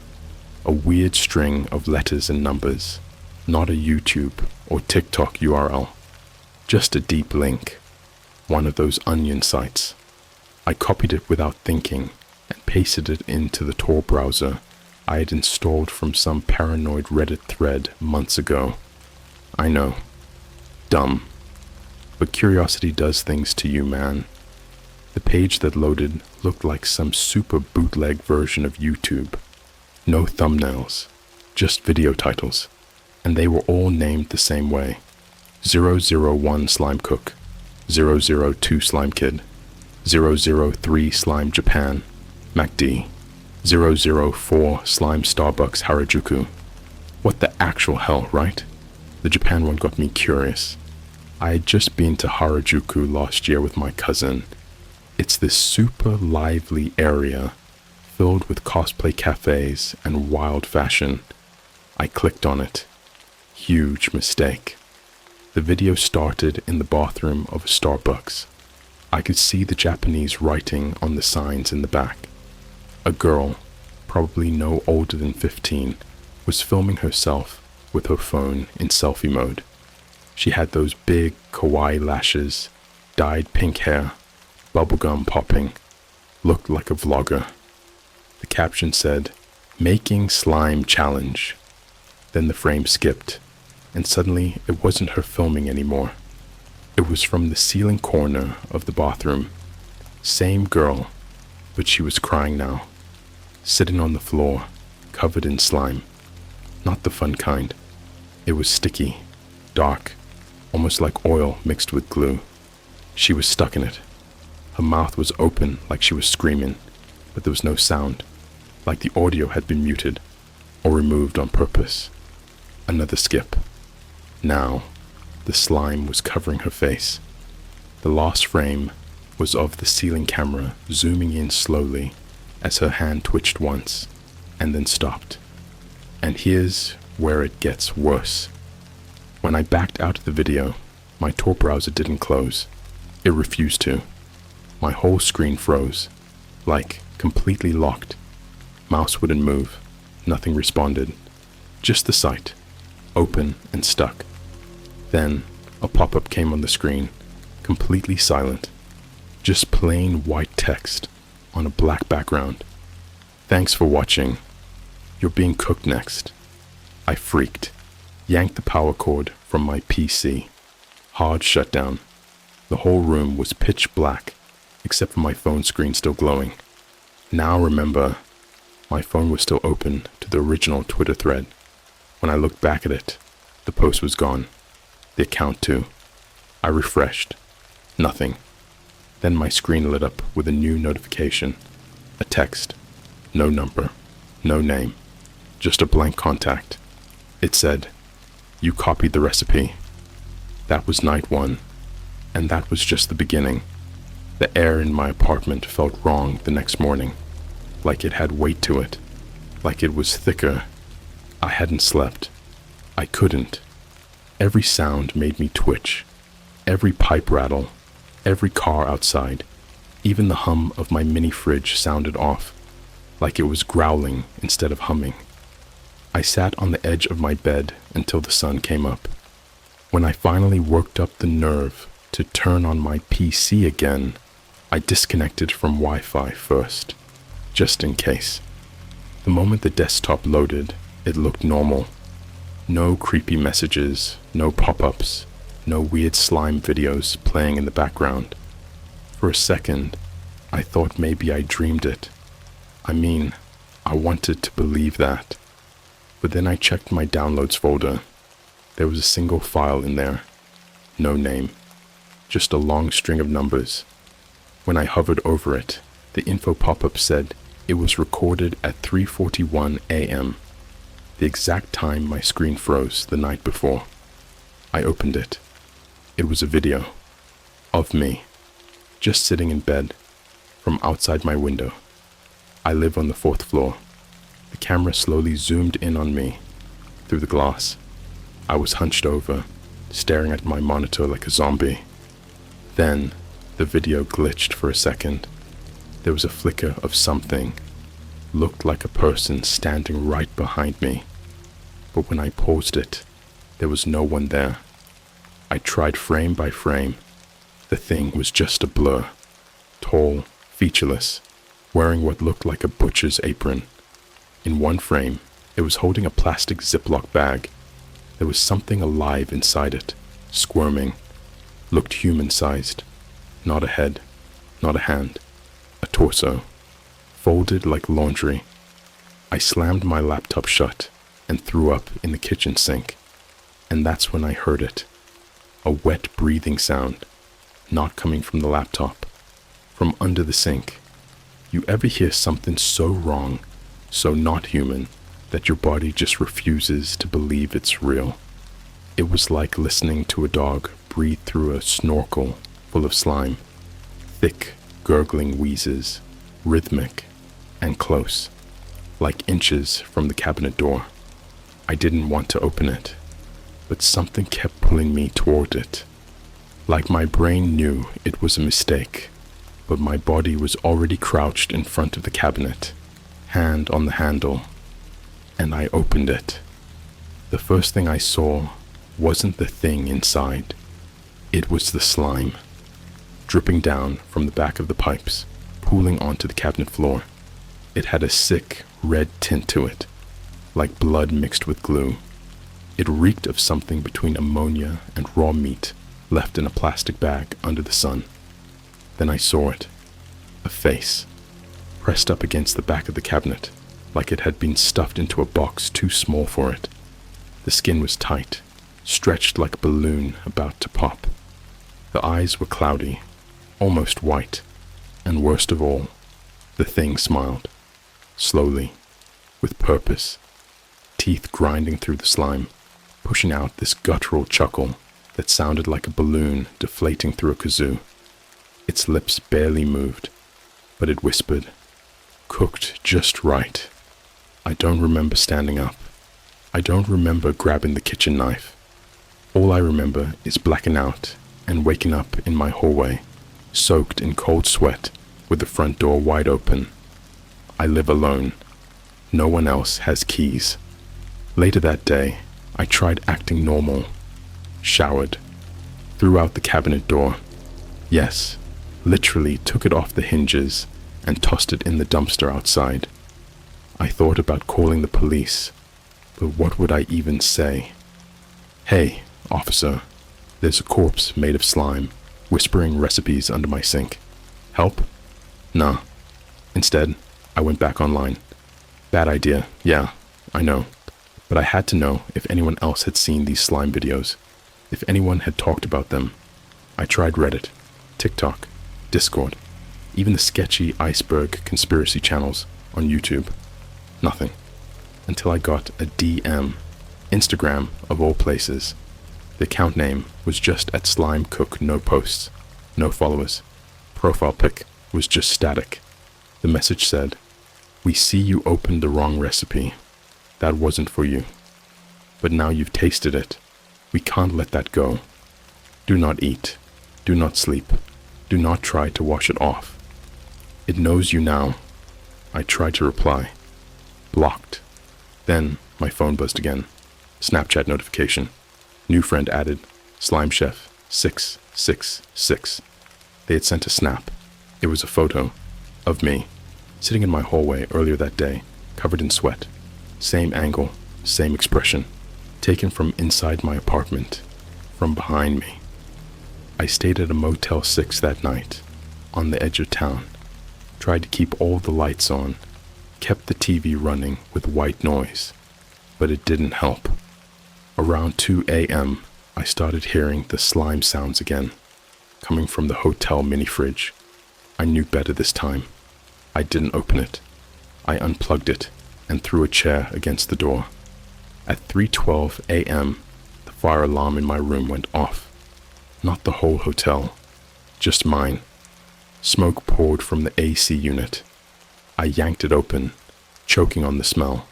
a weird string of letters and numbers, not a YouTube or TikTok URL, just a deep link, one of those onion sites. I copied it without thinking and pasted it into the Tor browser I had installed from some paranoid Reddit thread months ago. I know, dumb, but curiosity does things to you, man. The page that loaded looked like some super bootleg version of YouTube. No thumbnails, just video titles, and they were all named the same way. 001 Slime Cook, 002 Slime Kid, 003 Slime Japan, MacD, 004 Slime Starbucks Harajuku. What the actual hell, right? The Japan one got me curious. I had just been to Harajuku last year with my cousin. It's this super lively area filled with cosplay cafes and wild fashion. I clicked on it. Huge mistake. The video started in the bathroom of a Starbucks. I could see the Japanese writing on the signs in the back. A girl, probably no older than 15, was filming herself with her phone in selfie mode. She had those big kawaii lashes, dyed pink hair, bubblegum popping, looked like a vlogger. The caption said, "Making Slime Challenge." Then the frame skipped, and suddenly it wasn't her filming anymore. It was from the ceiling corner of the bathroom. Same girl, but she was crying now, sitting on the floor, covered in slime. Not the fun kind. It was sticky, dark, almost like oil mixed with glue. She was stuck in it. Her mouth was open like she was screaming, but there was no sound, like the audio had been muted or removed on purpose. Another skip. Now, the slime was covering her face. The last frame was of the ceiling camera zooming in slowly as her hand twitched once and then stopped. And here's where it gets worse. When I backed out of the video, My Tor browser didn't close. It refused to. My whole screen froze, like completely locked. Mouse wouldn't move. Nothing responded. Just the site, open and stuck. Then a pop-up came on the screen, completely silent. Just plain white text on a black background. Thanks for watching. You're being cooked next. I freaked, yanked the power cord from my PC. Hard shutdown. The whole room was pitch black, except for my phone screen still glowing. Now remember, my phone was still open to the original Twitter thread. When I looked back at it, the post was gone. The account too. I refreshed. Nothing. Then my screen lit up with a new notification. A text. No number. No name. Just a blank contact. It said, "You copied the recipe." That was night one. And that was just the beginning. The air in my apartment felt wrong the next morning. Like it had weight to it. Like it was thicker. I hadn't slept. I couldn't. Every sound made me twitch. Every pipe rattle. Every car outside. Even the hum of my mini fridge sounded off. Like it was growling instead of humming. I sat on the edge of my bed until the sun came up. When I finally worked up the nerve to turn on my PC again, I disconnected from Wi-Fi first, just in case. The moment the desktop loaded, it looked normal. No creepy messages, no pop-ups, no weird slime videos playing in the background. For a second, I thought maybe I dreamed it. I mean, I wanted to believe that. But then I checked my downloads folder. There was a single file in there. No name. Just a long string of numbers. When I hovered over it, the info pop-up said it was recorded at 3:41 a.m., the exact time my screen froze the night before. I opened it. It was a video of me, just sitting in bed, from outside my window. I live on the 4th floor. The camera slowly zoomed in on me, through the glass. I was hunched over, staring at my monitor like a zombie. Then, the video glitched for a second. There was a flicker of something. Looked like a person standing right behind me. But when I paused it, there was no one there. I tried frame by frame. The thing was just a blur. Tall, featureless, wearing what looked like a butcher's apron. In one frame, it was holding a plastic Ziploc bag. There was something alive inside it, squirming. Looked human-sized. Not a head, not a hand, a torso, folded like laundry. I slammed my laptop shut and threw up in the kitchen sink. And that's when I heard it. A wet breathing sound, not coming from the laptop, from under the sink. You ever hear something so wrong, so not human, that your body just refuses to believe it's real? It was like listening to a dog breathe through a snorkel full of slime. Thick, gurgling wheezes, rhythmic and close, like inches from the cabinet door. I didn't want to open it, but something kept pulling me toward it. Like my brain knew it was a mistake, but my body was already crouched in front of the cabinet, hand on the handle, and I opened it. The first thing I saw wasn't the thing inside. It was the slime, dripping down from the back of the pipes, pooling onto the cabinet floor. It had a sick, red tint to it, like blood mixed with glue. It reeked of something between ammonia and raw meat left in a plastic bag under the sun. Then I saw it, a face, pressed up against the back of the cabinet, like it had been stuffed into a box too small for it. The skin was tight, stretched like a balloon about to pop. The eyes were cloudy, almost white, and worst of all, the thing smiled, slowly, with purpose, teeth grinding through the slime, pushing out this guttural chuckle that sounded like a balloon deflating through a kazoo. Its lips barely moved, but it whispered, "Cooked just right." I don't remember standing up. I don't remember grabbing the kitchen knife. All I remember is blacking out and waking up in my hallway, soaked in cold sweat with the front door wide open. I live alone. No one else has keys. Later that day, I tried acting normal, showered, threw out the cabinet door. Yes, literally took it off the hinges and tossed it in the dumpster outside. I thought about calling the police, but what would I even say? "Hey, officer, there's a corpse made of slime, whispering recipes under my sink. Help?" Nah. Instead, I went back online. Bad idea, yeah, I know. But I had to know if anyone else had seen these slime videos, if anyone had talked about them. I tried Reddit, TikTok, Discord, even the sketchy iceberg conspiracy channels on YouTube. Nothing. Until I got a DM, Instagram of all places. The account name was just at Slime Cook, no posts, no followers. Profile pic was just static. The message said, "We see you opened the wrong recipe. That wasn't for you. But now you've tasted it. We can't let that go. Do not eat. Do not sleep. Do not try to wash it off. It knows you now." I tried to reply. Blocked. Then my phone buzzed again. Snapchat notification. New friend added. Slime Chef 666. They had sent a snap. It was a photo of me sitting in my hallway earlier that day, covered in sweat. Same angle, same expression, taken from inside my apartment, from behind me. I stayed at a Motel 6 that night, on the edge of town. Tried to keep all the lights on, kept the TV running with white noise, but it didn't help. Around 2 a.m., I started hearing the slime sounds again, coming from the hotel mini fridge. I knew better this time. I didn't open it. I unplugged it and threw a chair against the door. At 3:12 a.m., the fire alarm in my room went off. Not the whole hotel, just mine. Smoke poured from the AC unit. I yanked it open, choking on the smell.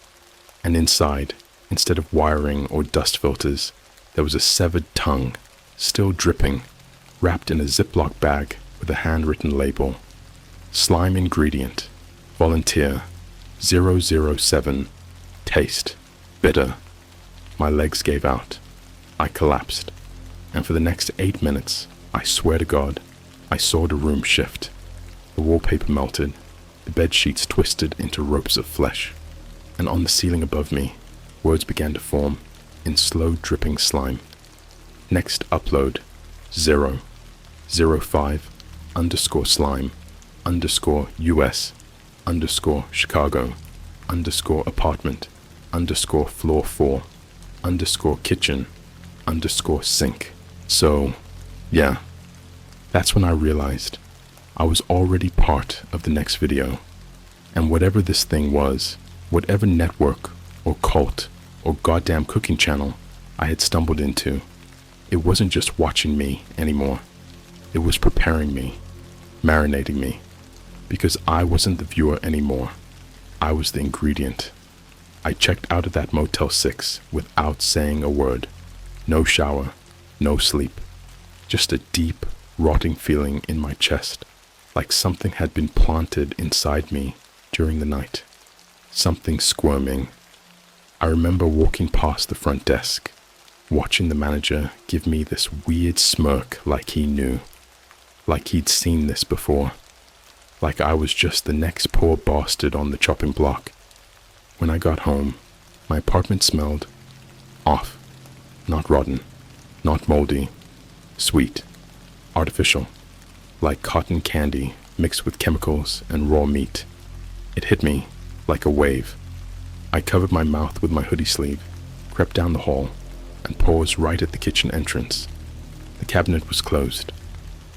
And inside, instead of wiring or dust filters, there was a severed tongue, still dripping, wrapped in a Ziploc bag with a handwritten label. Slime ingredient, volunteer, 007, taste, bitter. My legs gave out. I collapsed. And for the next 8 minutes, I swear to God, I saw the room shift. The wallpaper melted, the bed sheets twisted into ropes of flesh, and on the ceiling above me, words began to form in slow dripping slime. Next upload, 005 underscore slime underscore US underscore Chicago underscore apartment underscore floor 4 underscore kitchen underscore sink. So, yeah, that's when I realized I was already part of the next video. And whatever this thing was, whatever network or cult or goddamn cooking channel I had stumbled into, it wasn't just watching me anymore. It was preparing me, marinating me, because I wasn't the viewer anymore. I was the ingredient. I checked out of that Motel 6 without saying a word. No shower, no sleep, just a deep, rotting feeling in my chest, like something had been planted inside me during the night. Something squirming. I remember walking past the front desk, watching the manager give me this weird smirk like he knew, like he'd seen this before, like I was just the next poor bastard on the chopping block. When I got home, my apartment smelled off, not rotten, not moldy, sweet, artificial, like cotton candy mixed with chemicals and raw meat. It hit me like a wave. I covered my mouth with my hoodie sleeve, crept down the hall, and paused right at the kitchen entrance. The cabinet was closed.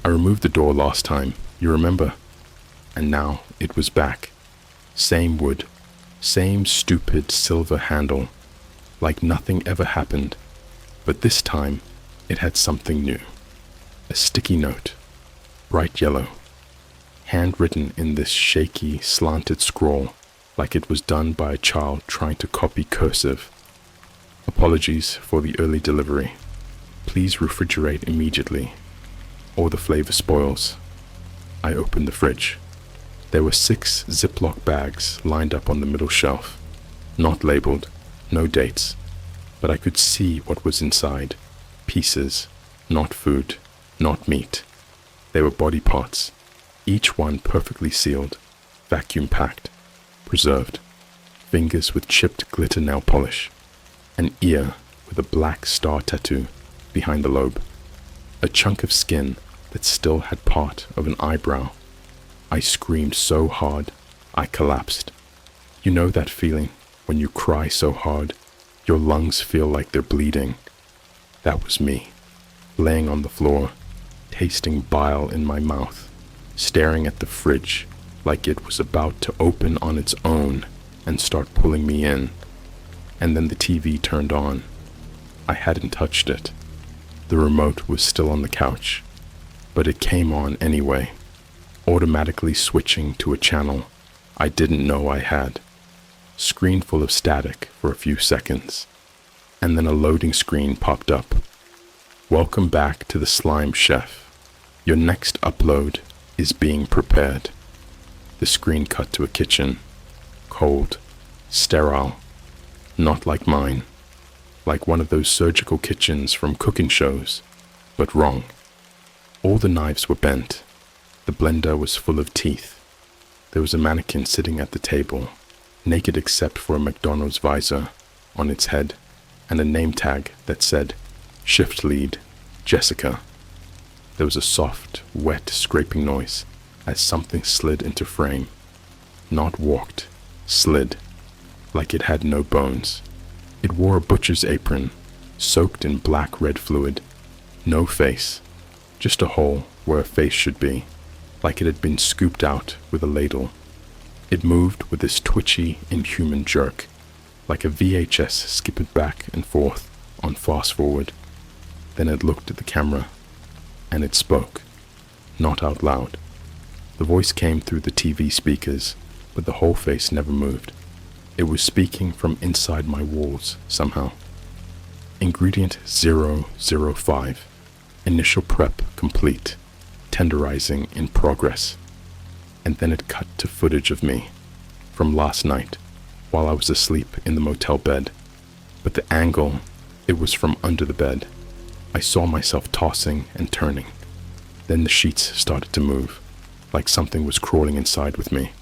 I removed the door last time, you remember? And now it was back. Same wood, same stupid silver handle, like nothing ever happened. But this time, it had something new. A sticky note, bright yellow, handwritten in this shaky, slanted scrawl, like it was done by a child trying to copy cursive. Apologies for the early delivery. Please refrigerate immediately, or the flavor spoils. I opened the fridge. There were 6 Ziploc bags lined up on the middle shelf, not labeled, no dates, but I could see what was inside. Pieces, not food, not meat. They were body parts, each one perfectly sealed, vacuum packed, preserved. Fingers with chipped glitter nail polish, an ear with a black star tattoo behind the lobe, a chunk of skin that still had part of an eyebrow. I screamed so hard, I collapsed. You know that feeling when you cry so hard, your lungs feel like they're bleeding? That was me, laying on the floor, tasting bile in my mouth, staring at the fridge like it was about to open on its own and start pulling me in. And then the TV turned on. I hadn't touched it. The remote was still on the couch, but it came on anyway, automatically switching to a channel I didn't know I had. Screen full of static for a few seconds, and then a loading screen popped up. Welcome back to the Slime Chef. Your next upload is being prepared. The screen cut to a kitchen, cold, sterile, not like mine, like one of those surgical kitchens from cooking shows, but wrong. All the knives were bent. The blender was full of teeth. There was a mannequin sitting at the table, naked except for a McDonald's visor on its head and a name tag that said, Shift Lead, Jessica. There was a soft, wet scraping noise as something slid into frame. Not walked, slid, like it had no bones. It wore a butcher's apron, soaked in black-red fluid. No face, just a hole where a face should be, like it had been scooped out with a ladle. It moved with this twitchy, inhuman jerk, like a VHS skipping back and forth on fast forward. Then it looked at the camera, and it spoke, not out loud. The voice came through the TV speakers, but the whole face never moved. It was speaking from inside my walls, somehow. Ingredient 005. Initial prep complete. Tenderizing in progress. And then it cut to footage of me from last night while I was asleep in the motel bed. But the angle, it was from under the bed. I saw myself tossing and turning. Then the sheets started to move, like something was crawling inside with me.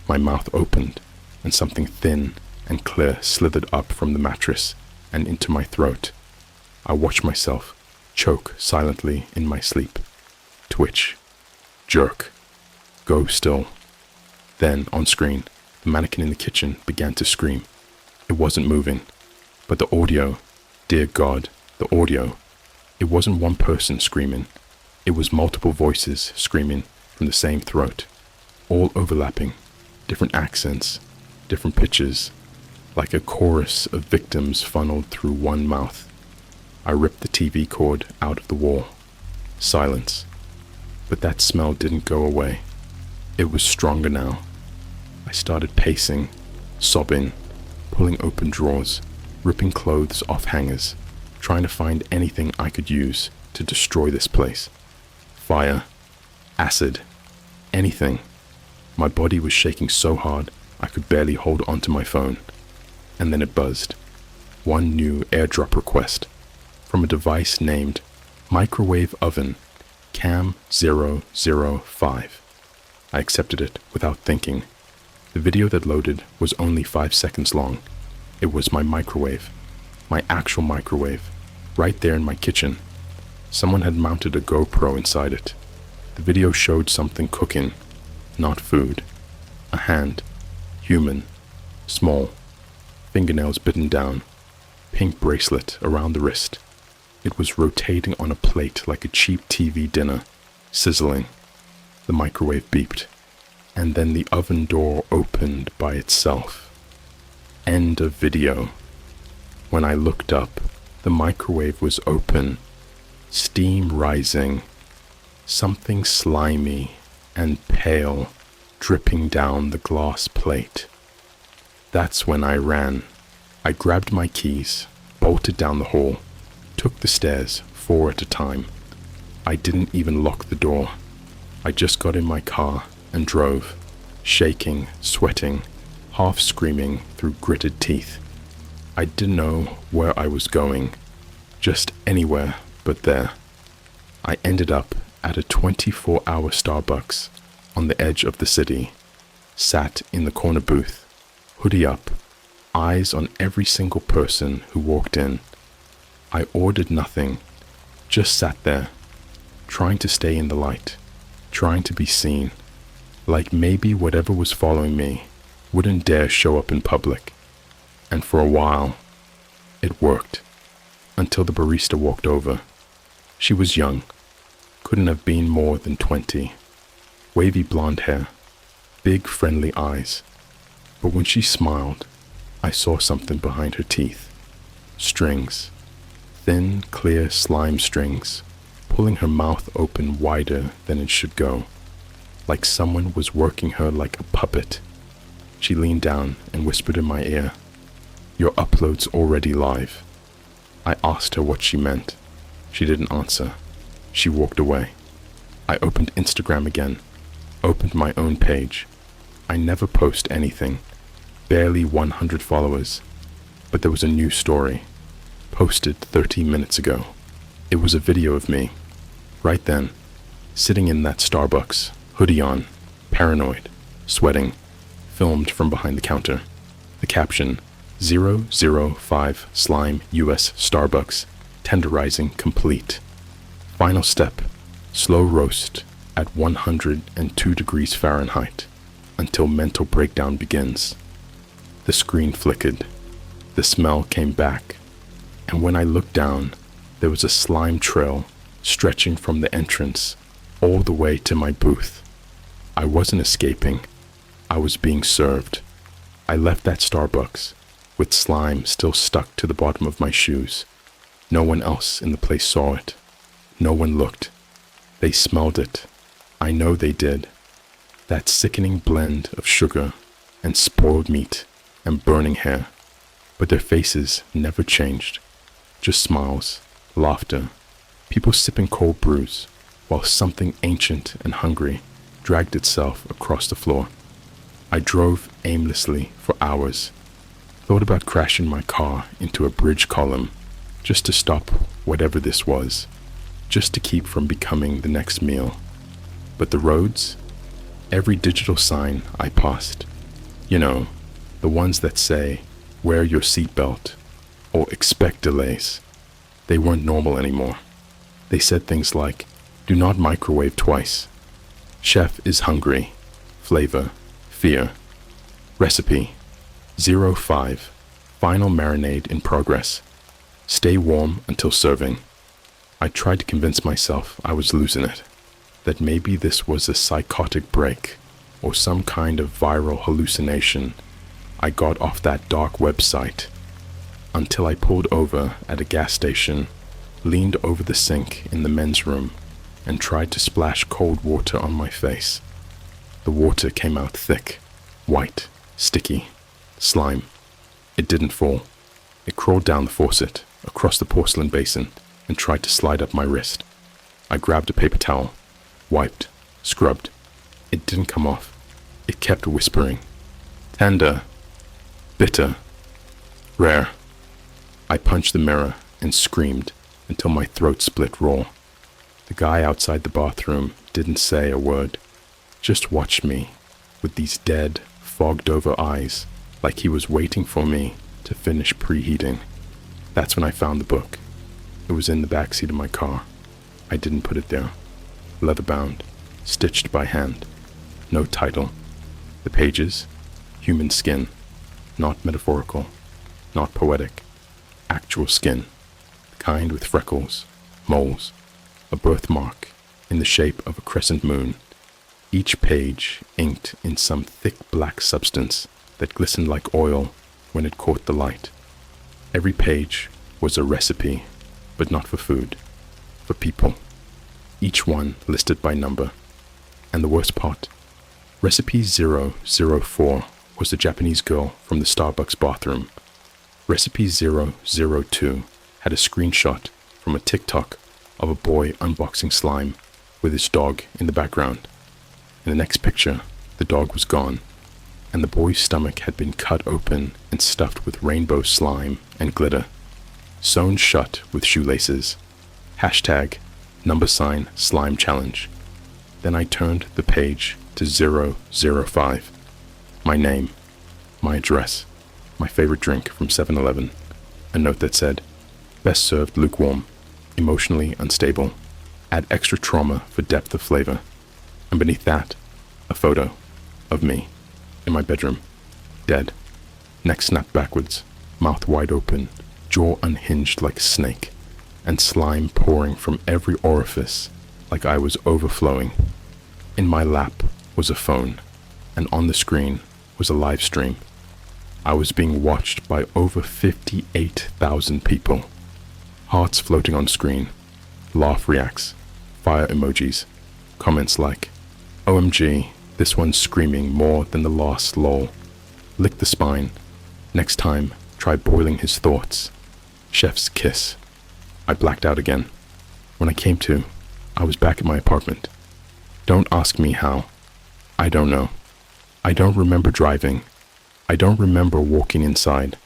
My mouth opened, and something thin and clear slithered up from the mattress and into my throat. I watched myself choke silently in my sleep. Twitch. Jerk. Go still. Then, on screen, the mannequin in the kitchen began to scream. It wasn't moving, but the audio, dear God, the audio, it wasn't one person screaming. It was multiple voices screaming from the same throat, all overlapping, different accents, different pitches, like a chorus of victims funneled through one mouth. I ripped the TV cord out of the wall. Silence. But that smell didn't go away. It was stronger now. I started pacing, sobbing, pulling open drawers, ripping clothes off hangers, trying to find anything I could use to destroy this place. Fire, acid, anything. My body was shaking so hard I could barely hold onto my phone. And then it buzzed. One new airdrop request from a device named Microwave Oven Cam 005. I accepted it without thinking. The video that loaded was only 5 seconds long. It was my microwave, my actual microwave, right there in my kitchen. Someone had mounted a GoPro inside it. The video showed something cooking, not food. A hand, human, small, fingernails bitten down, pink bracelet around the wrist. It was rotating on a plate like a cheap TV dinner, sizzling. The microwave beeped, and then the oven door opened by itself. End of video. When I looked up, the microwave was open, steam rising, something slimy and pale dripping down the glass plate. That's when I ran. I grabbed my keys, bolted down the hall, took the stairs, 4 at a time. I didn't even lock the door. I just got in my car and drove, shaking, sweating, half screaming through gritted teeth. I didn't know where I was going, just anywhere but there. I ended up at a 24-hour Starbucks on the edge of the city, sat in the corner booth, hoodie up, eyes on every single person who walked in. I ordered nothing, just sat there, trying to stay in the light, trying to be seen, like maybe whatever was following me wouldn't dare show up in public. And for a while, it worked, until the barista walked over. She was young, couldn't have been more than 20, wavy blonde hair, big friendly eyes. But when she smiled, I saw something behind her teeth. Strings, thin, clear slime strings, pulling her mouth open wider than it should go, like someone was working her like a puppet. She leaned down and whispered in my ear, "Your upload's already live." I asked her what she meant. She didn't answer. She walked away. I opened Instagram again, opened my own page. I never post anything, barely 100 followers, but there was a new story, posted 30 minutes ago. It was a video of me, right then, sitting in that Starbucks, hoodie on, paranoid, sweating, filmed from behind the counter. The caption, 005 Slime US Starbucks, tenderizing complete. Final step, slow roast at 102 degrees Fahrenheit until mental breakdown begins. The screen flickered. The smell came back. And when I looked down, there was a slime trail stretching from the entrance all the way to my booth. I wasn't escaping. I was being served. I left that Starbucks with slime still stuck to the bottom of my shoes. No one else in the place saw it. No one looked. They smelled it. I know they did. That sickening blend of sugar and spoiled meat and burning hair. But their faces never changed. Just smiles, laughter, people sipping cold brews, while something ancient and hungry dragged itself across the floor. I drove aimlessly for hours, thought about crashing my car into a bridge column just to stop whatever this was, just to keep from becoming the next meal. But the roads, every digital sign I passed, you know, the ones that say, wear your seatbelt, or expect delays, they weren't normal anymore. They said things like, do not microwave twice. Chef is hungry. Flavor, fear. Recipe, 05, final marinade in progress. Stay warm until serving. I tried to convince myself I was losing it, that maybe this was a psychotic break or some kind of viral hallucination I got off that dark website, until I pulled over at a gas station, leaned over the sink in the men's room, and tried to splash cold water on my face. The water came out thick, white, sticky, slime. It didn't fall. It crawled down the faucet, across the porcelain basin, and tried to slide up my wrist. I grabbed a paper towel, wiped, scrubbed. It didn't come off. It kept whispering. Tender. Bitter. Rare. I punched the mirror and screamed until my throat split raw. The guy outside the bathroom didn't say a word, just watched me with these dead, fogged-over eyes, like he was waiting for me to finish preheating. That's when I found the book. It was in the backseat of my car. I didn't put it there. Leather-bound, stitched by hand. No title. The pages, human skin. Not metaphorical, not poetic. Actual skin. The kind with freckles, moles, a birthmark in the shape of a crescent moon. Each page inked in some thick black substance that glistened like oil when it caught the light. Every page was a recipe, but not for food, for people. Each one listed by number. And the worst part, recipe 004 was the Japanese girl from the Starbucks bathroom. Recipe 002 had a screenshot from a TikTok of a boy unboxing slime with his dog in the background. In the next picture, the dog was gone, and the boy's stomach had been cut open and stuffed with rainbow slime and glitter, sewn shut with shoelaces. Hashtag #slime challenge. Then I turned the page to 005. My name, my address, my favorite drink from 7-Eleven, a note that said, best served lukewarm, emotionally unstable, add extra trauma for depth of flavor, and beneath that, a photo of me in my bedroom, dead, neck snapped backwards, mouth wide open, jaw unhinged like a snake, and slime pouring from every orifice like I was overflowing. In my lap was a phone, and on the screen was a live stream. I was being watched by over 58,000 people. Hearts floating on screen, laugh reacts, fire emojis, comments like, OMG, this one's screaming more than the last lol. Lick the spine. Next time, try boiling his thoughts. Chef's kiss. I blacked out again. When I came to, I was back at my apartment. Don't ask me how. I don't know. I don't remember driving. I don't remember walking inside.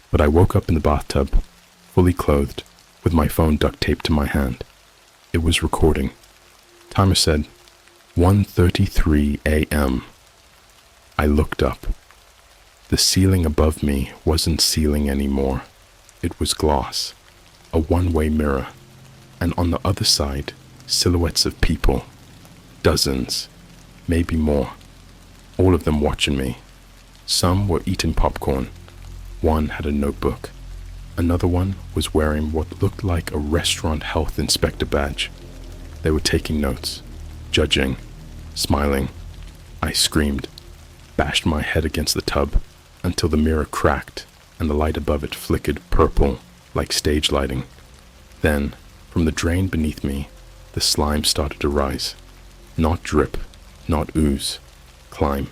But I woke up in the bathtub, fully clothed, with my phone duct taped to my hand. It was recording. Timer said, 1:33 a.m. I looked up. The ceiling above me wasn't ceiling anymore. It was glass, a one-way mirror, and on the other side, silhouettes of people. Dozens, maybe more. All of them watching me. Some were eating popcorn. One had a notebook. Another one was wearing what looked like a restaurant health inspector badge. They were taking notes, judging, smiling. I screamed, bashed my head against the tub until the mirror cracked and the light above it flickered purple like stage lighting. Then, from the drain beneath me, the slime started to rise. Not drip, not ooze, climb.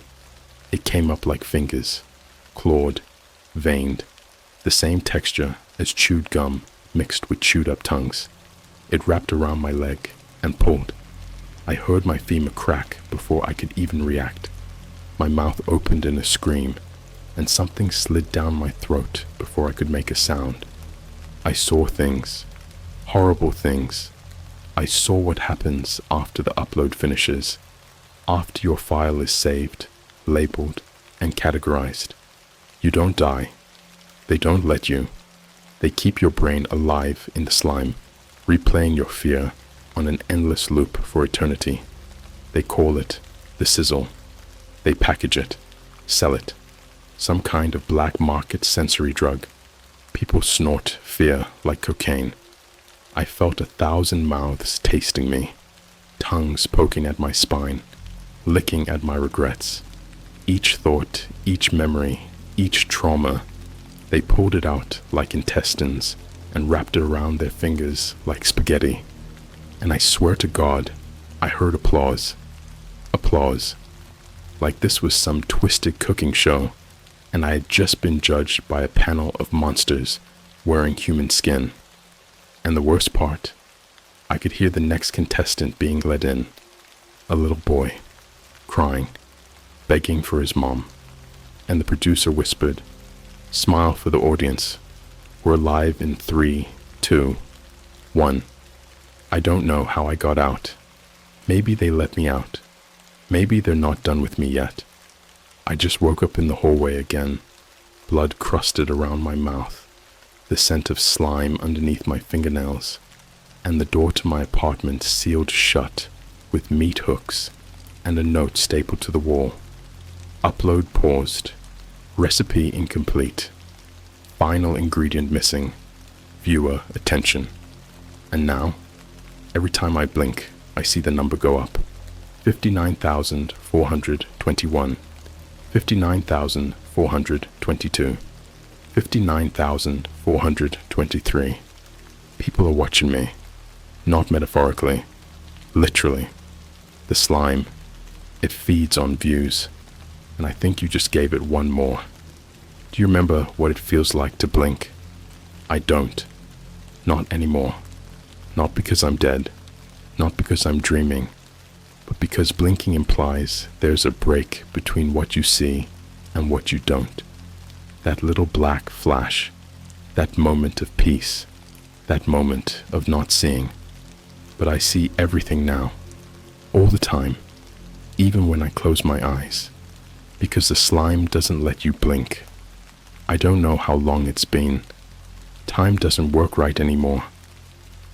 It came up like fingers, clawed, veined, the same texture as chewed gum mixed with chewed up tongues. It wrapped around my leg and pulled. I heard my femur crack before I could even react. My mouth opened in a scream, and something slid down my throat before I could make a sound. I saw things, horrible things. I saw what happens after the upload finishes, after your file is saved, labeled, and categorized. You don't die. They don't let you. They keep your brain alive in the slime, replaying your fear on an endless loop for eternity. They call it the sizzle. They package it, sell it. Some kind of black market sensory drug. People snort fear like cocaine. I felt 1,000 mouths tasting me, tongues poking at my spine, licking at my regrets. Each thought, each memory, each trauma, they pulled it out like intestines and wrapped it around their fingers like spaghetti. And I swear to God, I heard applause. Applause. Like this was some twisted cooking show, and I had just been judged by a panel of monsters wearing human skin. And the worst part, I could hear the next contestant being led in. A little boy, crying, begging for his mom. And the producer whispered, "Smile for the audience. We're live in 3, 2, 1. I don't know how I got out. Maybe they let me out. Maybe they're not done with me yet. I just woke up in the hallway again, blood crusted around my mouth, the scent of slime underneath my fingernails, and the door to my apartment sealed shut with meat hooks and a note stapled to the wall. Upload paused. Recipe incomplete. Final ingredient missing. Viewer attention." And now, every time I blink, I see the number go up. 59,421. 59,422. 59,423. People are watching me. Not metaphorically. Literally. The slime. It feeds on views. And I think you just gave it one more. Do you remember what it feels like to blink? I don't. Not anymore. Not because I'm dead, not because I'm dreaming, but because blinking implies there's a break between what you see and what you don't. That little black flash, that moment of peace, that moment of not seeing. But I see everything now, all the time, even when I close my eyes, because the slime doesn't let you blink. I don't know how long it's been. Time doesn't work right anymore.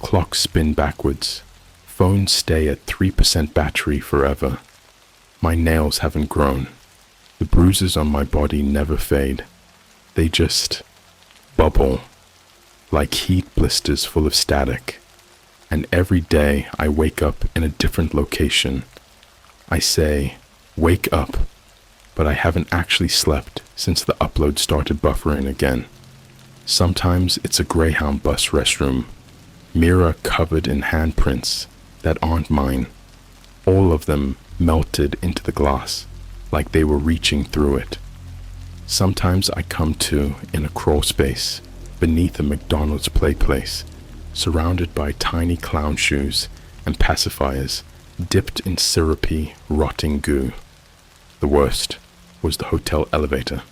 Clocks spin backwards. Phones stay at 3% battery forever. My nails haven't grown. The bruises on my body never fade. They just bubble, like heat blisters full of static. And every day I wake up in a different location. I say, wake up, but I haven't actually slept since the upload started buffering again. Sometimes it's a Greyhound bus restroom, mirror covered in handprints that aren't mine, all of them melted into the glass like they were reaching through it. Sometimes I come to in a crawl space beneath a McDonald's play place, surrounded by tiny clown shoes and pacifiers dipped in syrupy, rotting goo. The worst was the hotel elevator.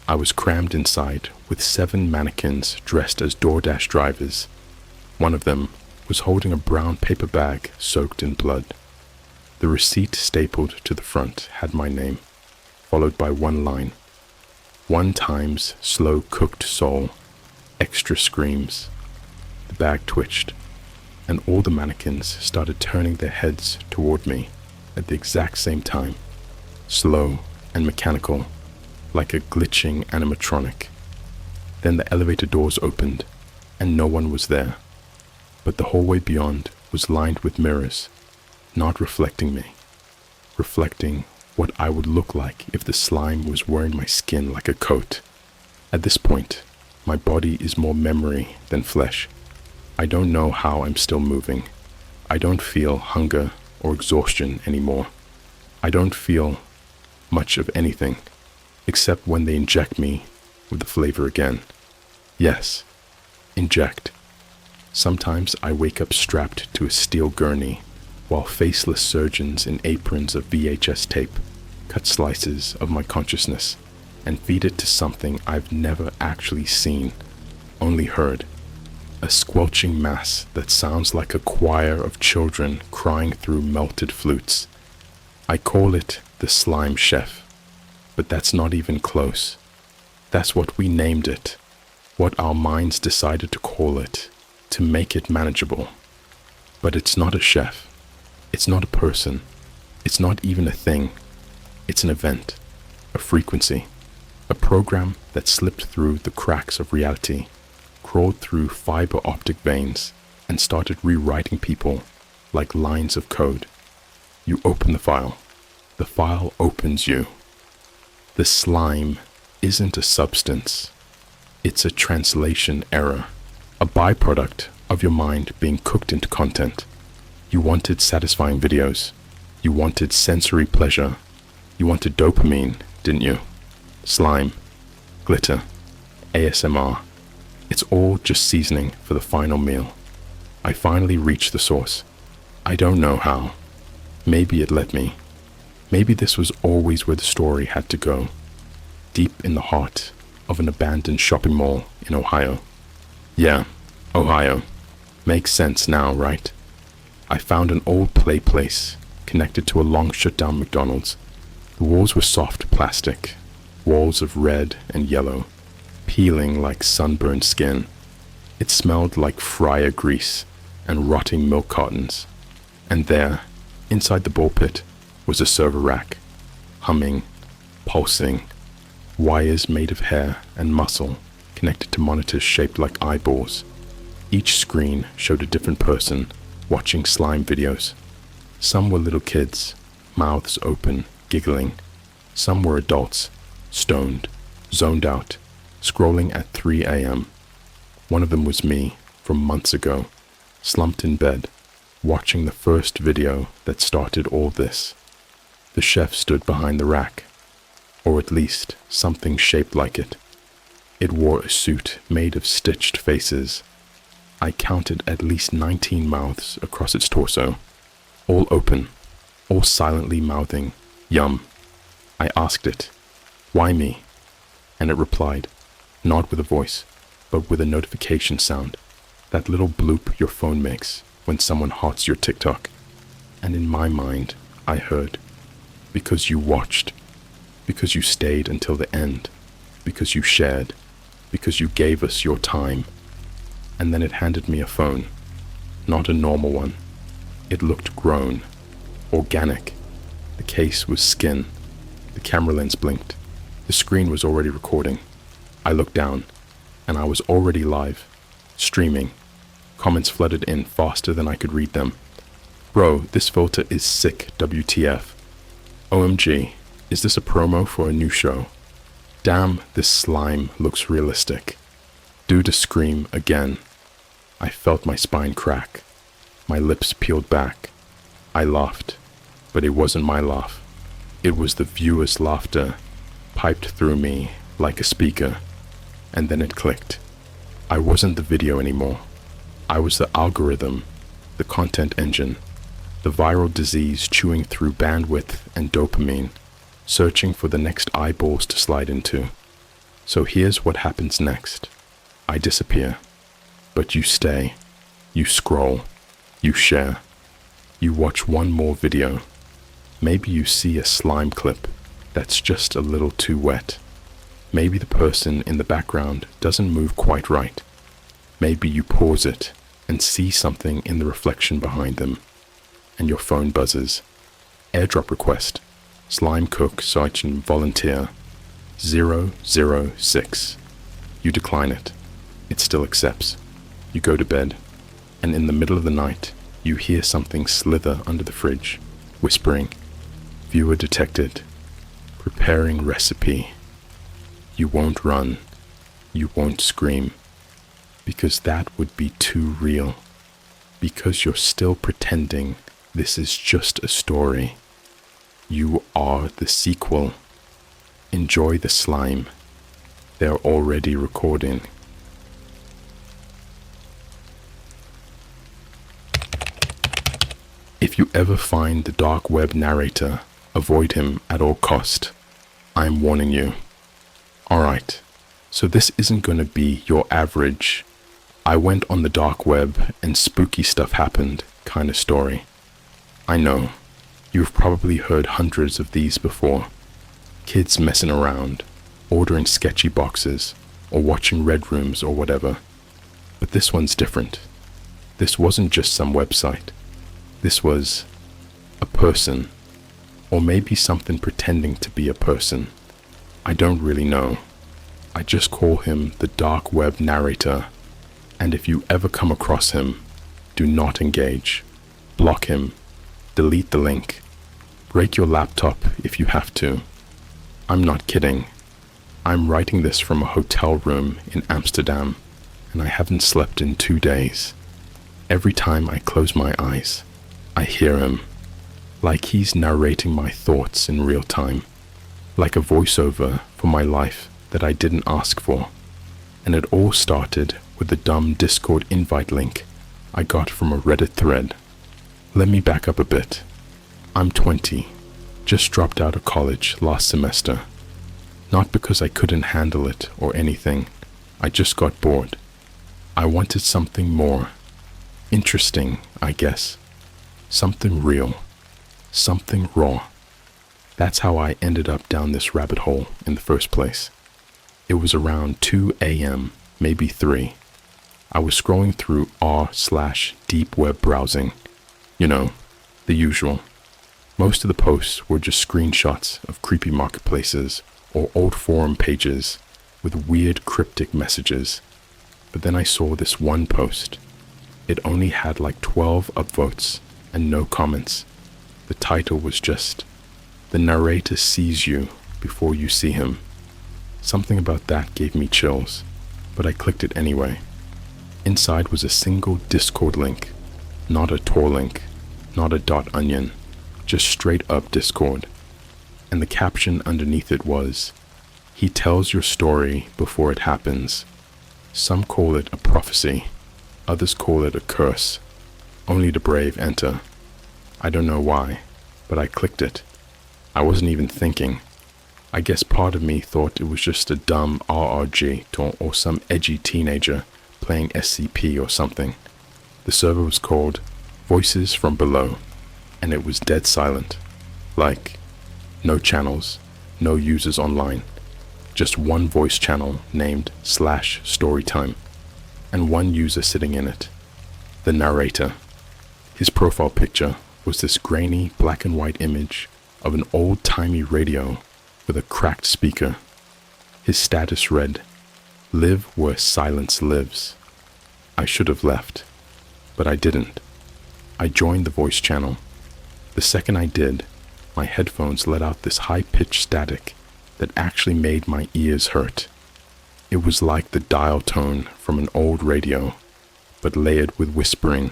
I was crammed inside with 7 mannequins dressed as DoorDash drivers. One of them was holding a brown paper bag soaked in blood. The receipt stapled to the front had my name, followed by one line. 1 times slow cooked soul, extra screams. The bag twitched, and all the mannequins started turning their heads toward me at the exact same time, slow and mechanical, like a glitching animatronic. Then the elevator doors opened, and no one was there. But the hallway beyond was lined with mirrors, not reflecting me, reflecting what I would look like if the slime was wearing my skin like a coat. At this point, my body is more memory than flesh. I don't know how I'm still moving. I don't feel hunger or exhaustion anymore. I don't feel much of anything, except when they inject me with the flavor again. Yes, inject. Sometimes I wake up strapped to a steel gurney, while faceless surgeons in aprons of VHS tape cut slices of my consciousness and feed it to something I've never actually seen, only heard. A squelching mass that sounds like a choir of children crying through melted flutes. I call it the slime chef, but that's not even close. That's what we named it, what our minds decided to call it, to make it manageable. But it's not a chef. It's not a person. It's not even a thing. It's an event, a frequency, a program that slipped through the cracks of reality, crawled through fiber optic veins, and started rewriting people like lines of code. You open the file opens you. The slime isn't a substance. It's a translation error, a byproduct of your mind being cooked into content. You wanted satisfying videos. You wanted sensory pleasure. You wanted dopamine, didn't you? Slime, glitter, ASMR. It's all just seasoning for the final meal. I finally reached the source. I don't know how. Maybe it let me. Maybe this was always where the story had to go. Deep in the heart of an abandoned shopping mall in Ohio. Yeah, Ohio. Makes sense now, right? I found an old play place connected to a long shut-down McDonald's. The walls were soft plastic, walls of red and yellow, peeling like sunburned skin. It smelled like fryer grease and rotting milk cartons. And there, inside the ball pit, was a server rack, humming, pulsing, wires made of hair and muscle connected to monitors shaped like eyeballs. Each screen showed a different person watching slime videos. Some were little kids, mouths open, giggling. Some were adults, stoned, zoned out, scrolling at 3 a.m. One of them was me, from months ago, slumped in bed, watching the first video that started all this. The chef stood behind the rack, or at least something shaped like it. It wore a suit made of stitched faces. I counted at least 19 mouths across its torso, all open, all silently mouthing, "Yum." I asked it, "Why me?" And it replied, not with a voice, but with a notification sound, that little bloop your phone makes when someone hearts your TikTok. And in my mind, I heard, "Because you watched, because you stayed until the end, because you shared, because you gave us your time." And then it handed me a phone, not a normal one. It looked grown, organic. The case was skin. The camera lens blinked. The screen was already recording. I looked down, and I was already live, streaming. Comments flooded in faster than I could read them. "Bro, this filter is sick, WTF. OMG, is this a promo for a new show? Damn, this slime looks realistic." Do to scream again. I felt my spine crack. My lips peeled back. I laughed, but it wasn't my laugh. It was the viewer's laughter, piped through me like a speaker. And then it clicked. I wasn't the video anymore. I was the algorithm, the content engine, the viral disease chewing through bandwidth and dopamine, searching for the next eyeballs to slide into. So here's what happens next. I disappear. But you stay. You scroll. You share. You watch one more video. Maybe you see a slime clip that's just a little too wet. Maybe the person in the background doesn't move quite right. Maybe you pause it and see something in the reflection behind them, and your phone buzzes. Airdrop request. Slime cook Sergeant Volunteer 006. You decline it. It still accepts. You go to bed, and in the middle of the night, you hear something slither under the fridge, whispering, "Viewer detected. Preparing recipe." You won't run. You won't scream. Because that would be too real. Because you're still pretending this is just a story. You are the sequel. Enjoy the slime. They're already recording. If you ever find the dark web narrator, avoid him at all cost. I'm warning you. Alright, so this isn't gonna be your average "I went on the dark web and spooky stuff happened" kind of story. I know, you've probably heard hundreds of these before. Kids messing around, ordering sketchy boxes, or watching Red Rooms or whatever. But this one's different. This wasn't just some website. This was a person, or maybe something pretending to be a person. I don't really know. I just call him the dark web narrator. And if you ever come across him, do not engage. Block him. Delete the link. Break your laptop if you have to. I'm not kidding. I'm writing this from a hotel room in Amsterdam, and I haven't slept in 2 days. Every time I close my eyes, I hear him, like he's narrating my thoughts in real time, like a voiceover for my life that I didn't ask for. And it all started with the dumb Discord invite link I got from a Reddit thread. Let me back up a bit. I'm 20, just dropped out of college last semester. Not because I couldn't handle it or anything, I just got bored. I wanted something more interesting, I guess. Something real. Something raw. That's how I ended up down this rabbit hole in the first place. It was around 2 a.m., maybe 3. I was scrolling through r/deep web browsing. You know, the usual. Most of the posts were just screenshots of creepy marketplaces or old forum pages with weird cryptic messages. But then I saw this one post. It only had like 12 upvotes and no comments. The title was just, "The narrator sees you before you see him." Something about that gave me chills, but I clicked it anyway. Inside was a single Discord link, not a Tor link, not a .onion, just straight up Discord. And the caption underneath it was, "He tells your story before it happens." Some call it a prophecy, Others call it a curse. Only the brave enter. I don't know why, but I clicked it. I wasn't even thinking. I guess part of me thought it was just a dumb RRG or some edgy teenager playing SCP or something. The server was called Voices from Below, and it was dead silent. Like, no channels, no users online. Just one voice channel named /storytime, and one user sitting in it. The narrator. His profile picture was this grainy black and white image of an old-timey radio with a cracked speaker. His status read, "Live where silence lives." I should have left, but I didn't. I joined the voice channel. The second I did, my headphones let out this high-pitched static that actually made my ears hurt. It was like the dial tone from an old radio, but layered with whispering.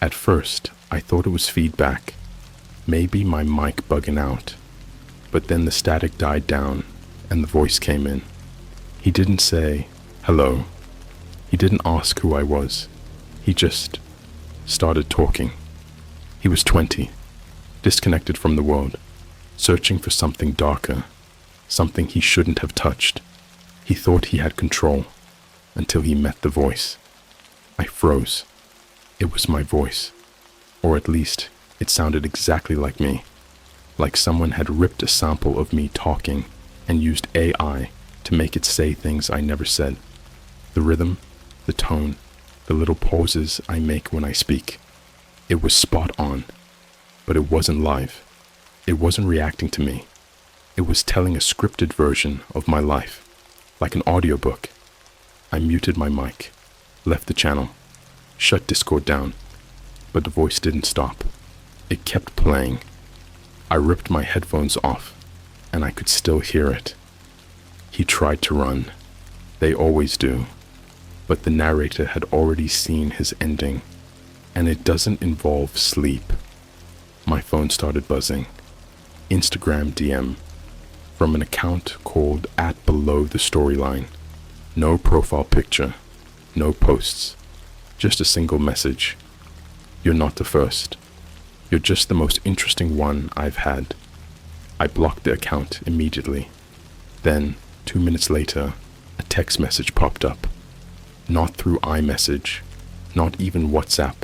At first, I thought it was feedback, maybe my mic bugging out. But then the static died down and the voice came in. He didn't say, "Hello." He didn't ask who I was. He just started talking. He was 20, disconnected from the world, searching for something darker, something he shouldn't have touched. He thought he had control until he met the voice. I froze. It was my voice, or at least it sounded exactly like me, like someone had ripped a sample of me talking and used AI to make it say things I never said. The rhythm, the tone, the little pauses I make when I speak. It was spot on, but it wasn't live. It wasn't reacting to me. It was telling a scripted version of my life, like an audiobook. I muted my mic, left the channel, shut Discord down, but the voice didn't stop. It kept playing. I ripped my headphones off, and I could still hear it. He tried to run. They always do. But the narrator had already seen his ending, and it doesn't involve sleep. My phone started buzzing. Instagram DM from an account called @BelowTheStoryline. No profile picture, no posts, just a single message. "You're not the first. You're just the most interesting one I've had." I blocked the account immediately. Then, 2 minutes later, a text message popped up. Not through iMessage, not even WhatsApp,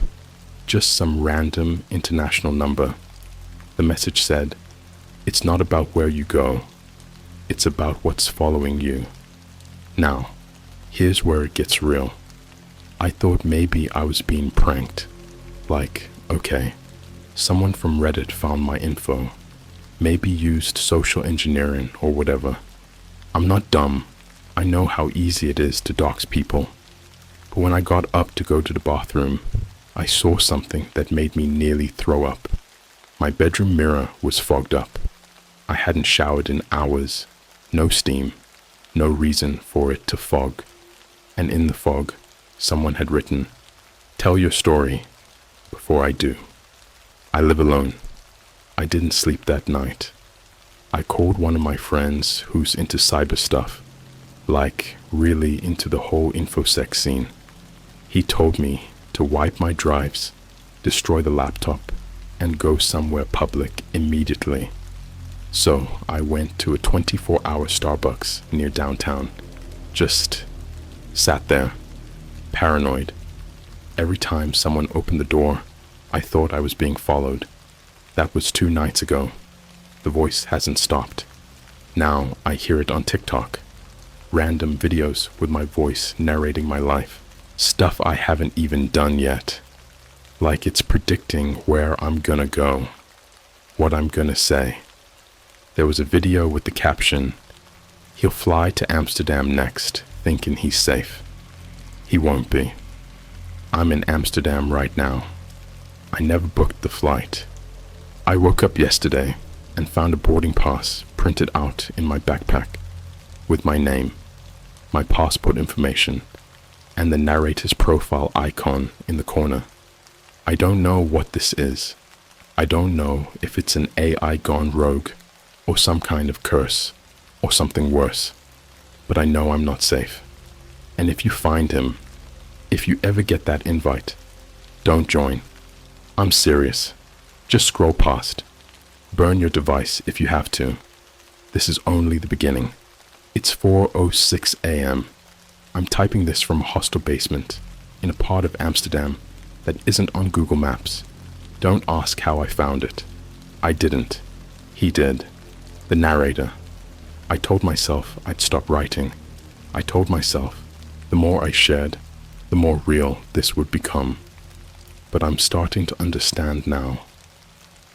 just some random international number. The message said, "It's not about where you go. It's about what's following you." Now, here's where it gets real. I thought maybe I was being pranked. Like, okay, someone from Reddit found my info, maybe used social engineering or whatever. I'm not dumb. I know how easy it is to dox people. But when I got up to go to the bathroom, I saw something that made me nearly throw up. My bedroom mirror was fogged up. I hadn't showered in hours. No steam. No reason for it to fog. And in the fog, someone had written, "Tell your story before I do." I live alone. I didn't sleep that night. I called one of my friends who's into cyber stuff, like really into the whole infosec scene. He told me to wipe my drives, destroy the laptop, and go somewhere public immediately. So I went to a 24-hour Starbucks near downtown. Just sat there, paranoid. Every time someone opened the door, I thought I was being followed. That was 2 nights ago. The voice hasn't stopped. Now I hear it on TikTok. Random videos with my voice narrating my life. Stuff I haven't even done yet. Like it's predicting where I'm gonna go. What I'm gonna say. There was a video with the caption, "He'll fly to Amsterdam next, thinking he's safe." He won't be. I'm in Amsterdam right now. I never booked the flight. I woke up yesterday and found a boarding pass printed out in my backpack with my name, my passport information, and the narrator's profile icon in the corner. I don't know what this is. I don't know if it's an AI gone rogue or some kind of curse or something worse, but I know I'm not safe. And if you find him, If you ever get that invite, don't join. I'm serious. Just scroll past. Burn your device if you have to. This is only the beginning. It's 4:06 a.m. I'm typing this from a hostel basement in a part of Amsterdam that isn't on Google Maps. Don't ask how I found it. I didn't. He did. The narrator. I told myself I'd stop writing. I told myself the more I shared, the more real this would become. But I'm starting to understand now.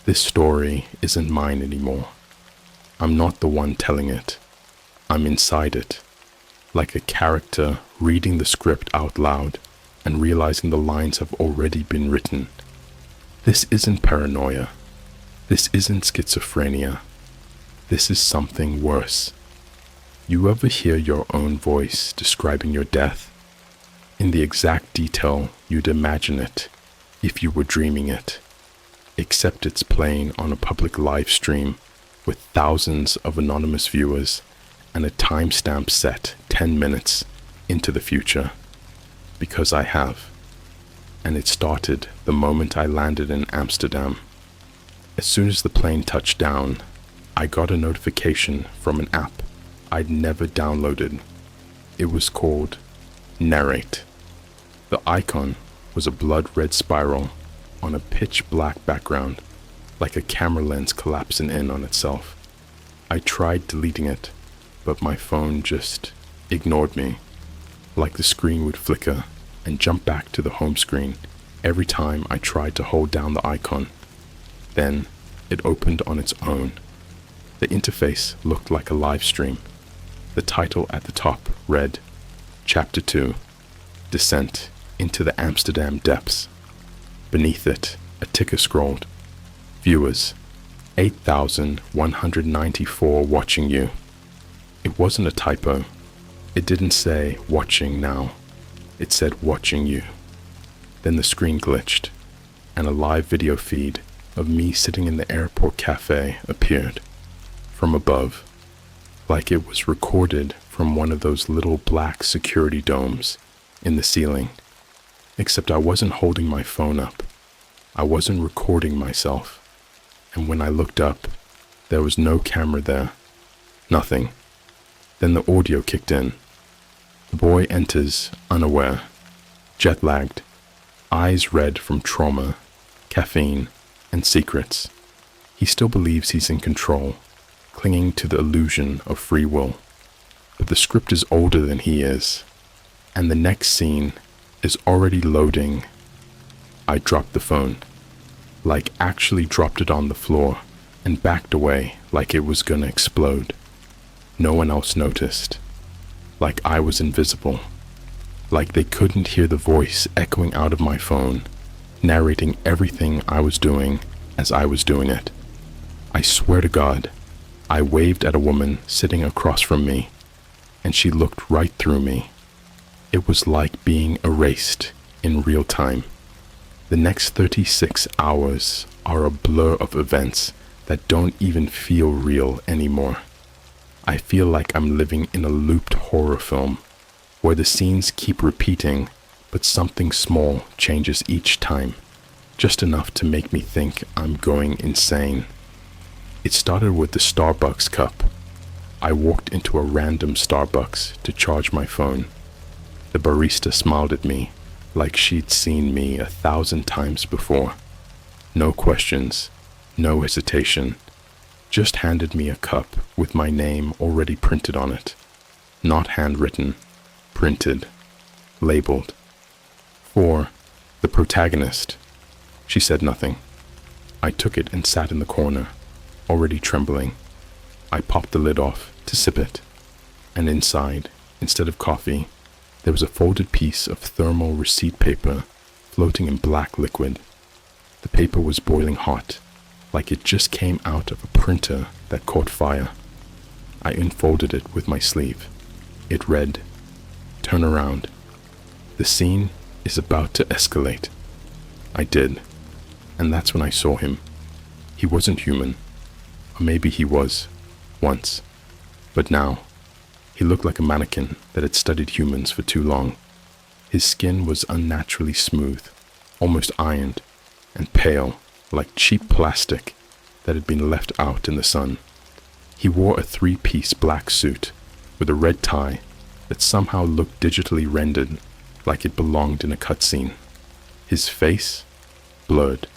This story isn't mine anymore. I'm not the one telling it. I'm inside it, like a character reading the script out loud and realizing the lines have already been written. This isn't paranoia. This isn't schizophrenia. This is something worse. You ever hear your own voice describing your death? In the exact detail you'd imagine it if you were dreaming it, except it's playing on a public live stream with thousands of anonymous viewers and a timestamp set 10 minutes into the future. Because I have. And it started the moment I landed in Amsterdam. As soon as the plane touched down, I got a notification from an app I'd never downloaded. It was called Narrate. The icon was a blood red spiral on a pitch black background, like a camera lens collapsing in on itself. I tried deleting it, but my phone just ignored me, like the screen would flicker and jump back to the home screen every time I tried to hold down the icon. Then it opened on its own. The interface looked like a live stream. The title at the top read, Chapter 2, Descent into the Amsterdam Depths. Beneath it, a ticker scrolled, Viewers, 8,194 watching you. It wasn't a typo. It didn't say watching now. It said watching you. Then the screen glitched, and a live video feed of me sitting in the airport cafe appeared from above, like it was recorded from one of those little black security domes in the ceiling. Except I wasn't holding my phone up. I wasn't recording myself. And when I looked up, there was no camera there. Nothing. Then the audio kicked in. The boy enters unaware, jet-lagged, eyes red from trauma, caffeine, and secrets. He still believes he's in control, clinging to the illusion of free will. But the script is older than he is, and the next scene is already loading. I dropped the phone, like actually dropped it on the floor, and backed away like it was gonna explode. No one else noticed. Like I was invisible. Like they couldn't hear the voice echoing out of my phone, narrating everything I was doing as I was doing it. I swear to God, I waved at a woman sitting across from me, and she looked right through me. It was like being erased in real time. The next 36 hours are a blur of events that don't even feel real anymore. I feel like I'm living in a looped horror film, where the scenes keep repeating, but something small changes each time, just enough to make me think I'm going insane. It started with the Starbucks cup. I walked into a random Starbucks to charge my phone. The barista smiled at me, like she'd seen me 1,000 times before. No questions, no hesitation. Just handed me a cup with my name already printed on it. Not handwritten, printed, labeled. For the protagonist. She said nothing. I took it and sat in the corner, already trembling. I popped the lid off to sip it, and inside, instead of coffee, there was a folded piece of thermal receipt paper floating in black liquid. The paper was boiling hot, like it just came out of a printer that caught fire. I unfolded it with my sleeve. It read, "Turn around. The scene is about to escalate." I did, and that's when I saw him. He wasn't human, or maybe he was, once, but now, he looked like a mannequin that had studied humans for too long. His skin was unnaturally smooth, almost ironed, and pale, like cheap plastic that had been left out in the sun. He wore a three-piece black suit with a red tie that somehow looked digitally rendered like it belonged in a cutscene. His face, blurred,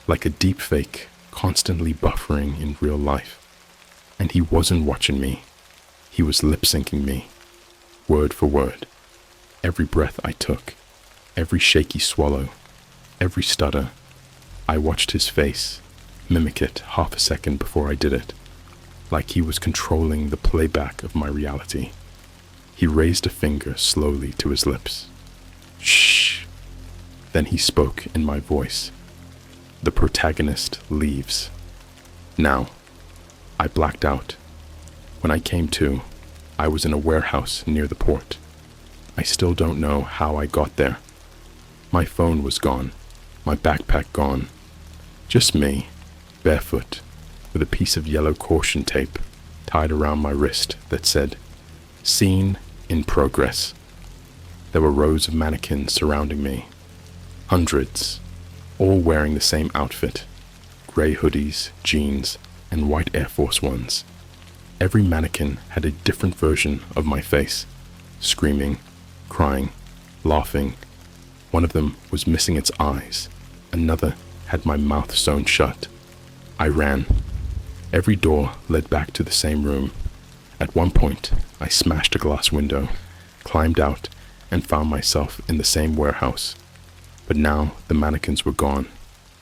like a deep fake constantly buffering in real life. And he wasn't watching me. He was lip-syncing me, word for word. Every breath I took, every shaky swallow, every stutter, I watched his face, mimic it half a second before I did it, like he was controlling the playback of my reality. He raised a finger slowly to his lips. Shh. Then he spoke in my voice. The protagonist leaves. Now, I blacked out. When I came to, I was in a warehouse near the port. I still don't know how I got there. My phone was gone, my backpack gone. Just me, barefoot, with a piece of yellow caution tape tied around my wrist that said, "Scene in progress." There were rows of mannequins surrounding me. Hundreds, all wearing the same outfit, grey hoodies, jeans, and white Air Force Ones. Every mannequin had a different version of my face, screaming, crying, laughing. One of them was missing its eyes. Another had my mouth sewn shut. I ran. Every door led back to the same room. At one point, I smashed a glass window, climbed out, and found myself in the same warehouse. But now the mannequins were gone,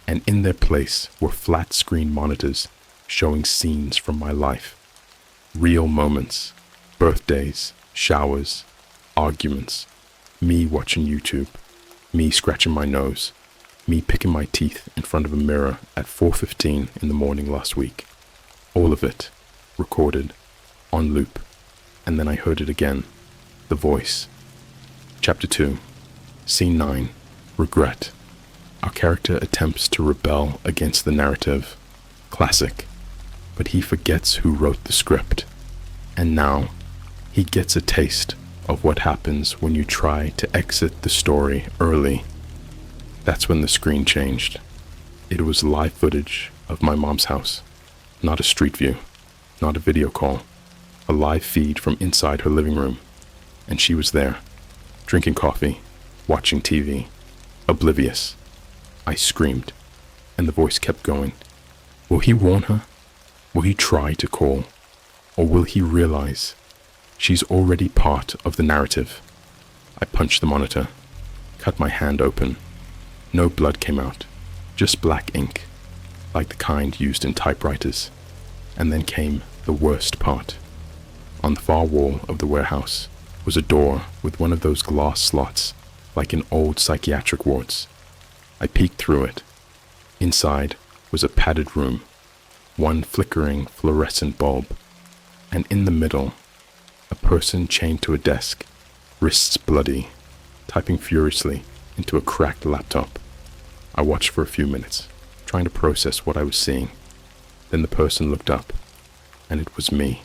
and in their place were flat-screen monitors showing scenes from my life. Real moments, birthdays, showers, arguments, me watching YouTube, me scratching my nose, me picking my teeth in front of a mirror at 4:15 in the morning last week. All of it, recorded, on loop, and then I heard it again, the voice. Chapter 2, Scene 9, Regret. Our character attempts to rebel against the narrative. Classic. But he forgets who wrote the script. And now, he gets a taste of what happens when you try to exit the story early. That's when the screen changed. It was live footage of my mom's house. Not a street view, not a video call. A live feed from inside her living room. And she was there, drinking coffee, watching TV, oblivious. I screamed, and the voice kept going. Will he warn her? Will he try to call? Or will he realize she's already part of the narrative? I punched the monitor, cut my hand open. No blood came out, just black ink, like the kind used in typewriters. And then came the worst part. On the far wall of the warehouse was a door with one of those glass slots, like in old psychiatric wards. I peeked through it. Inside was a padded room, one flickering fluorescent bulb, and in the middle, a person chained to a desk, wrists bloody, typing furiously into a cracked laptop. I watched for a few minutes, trying to process what I was seeing. Then the person looked up, and it was me,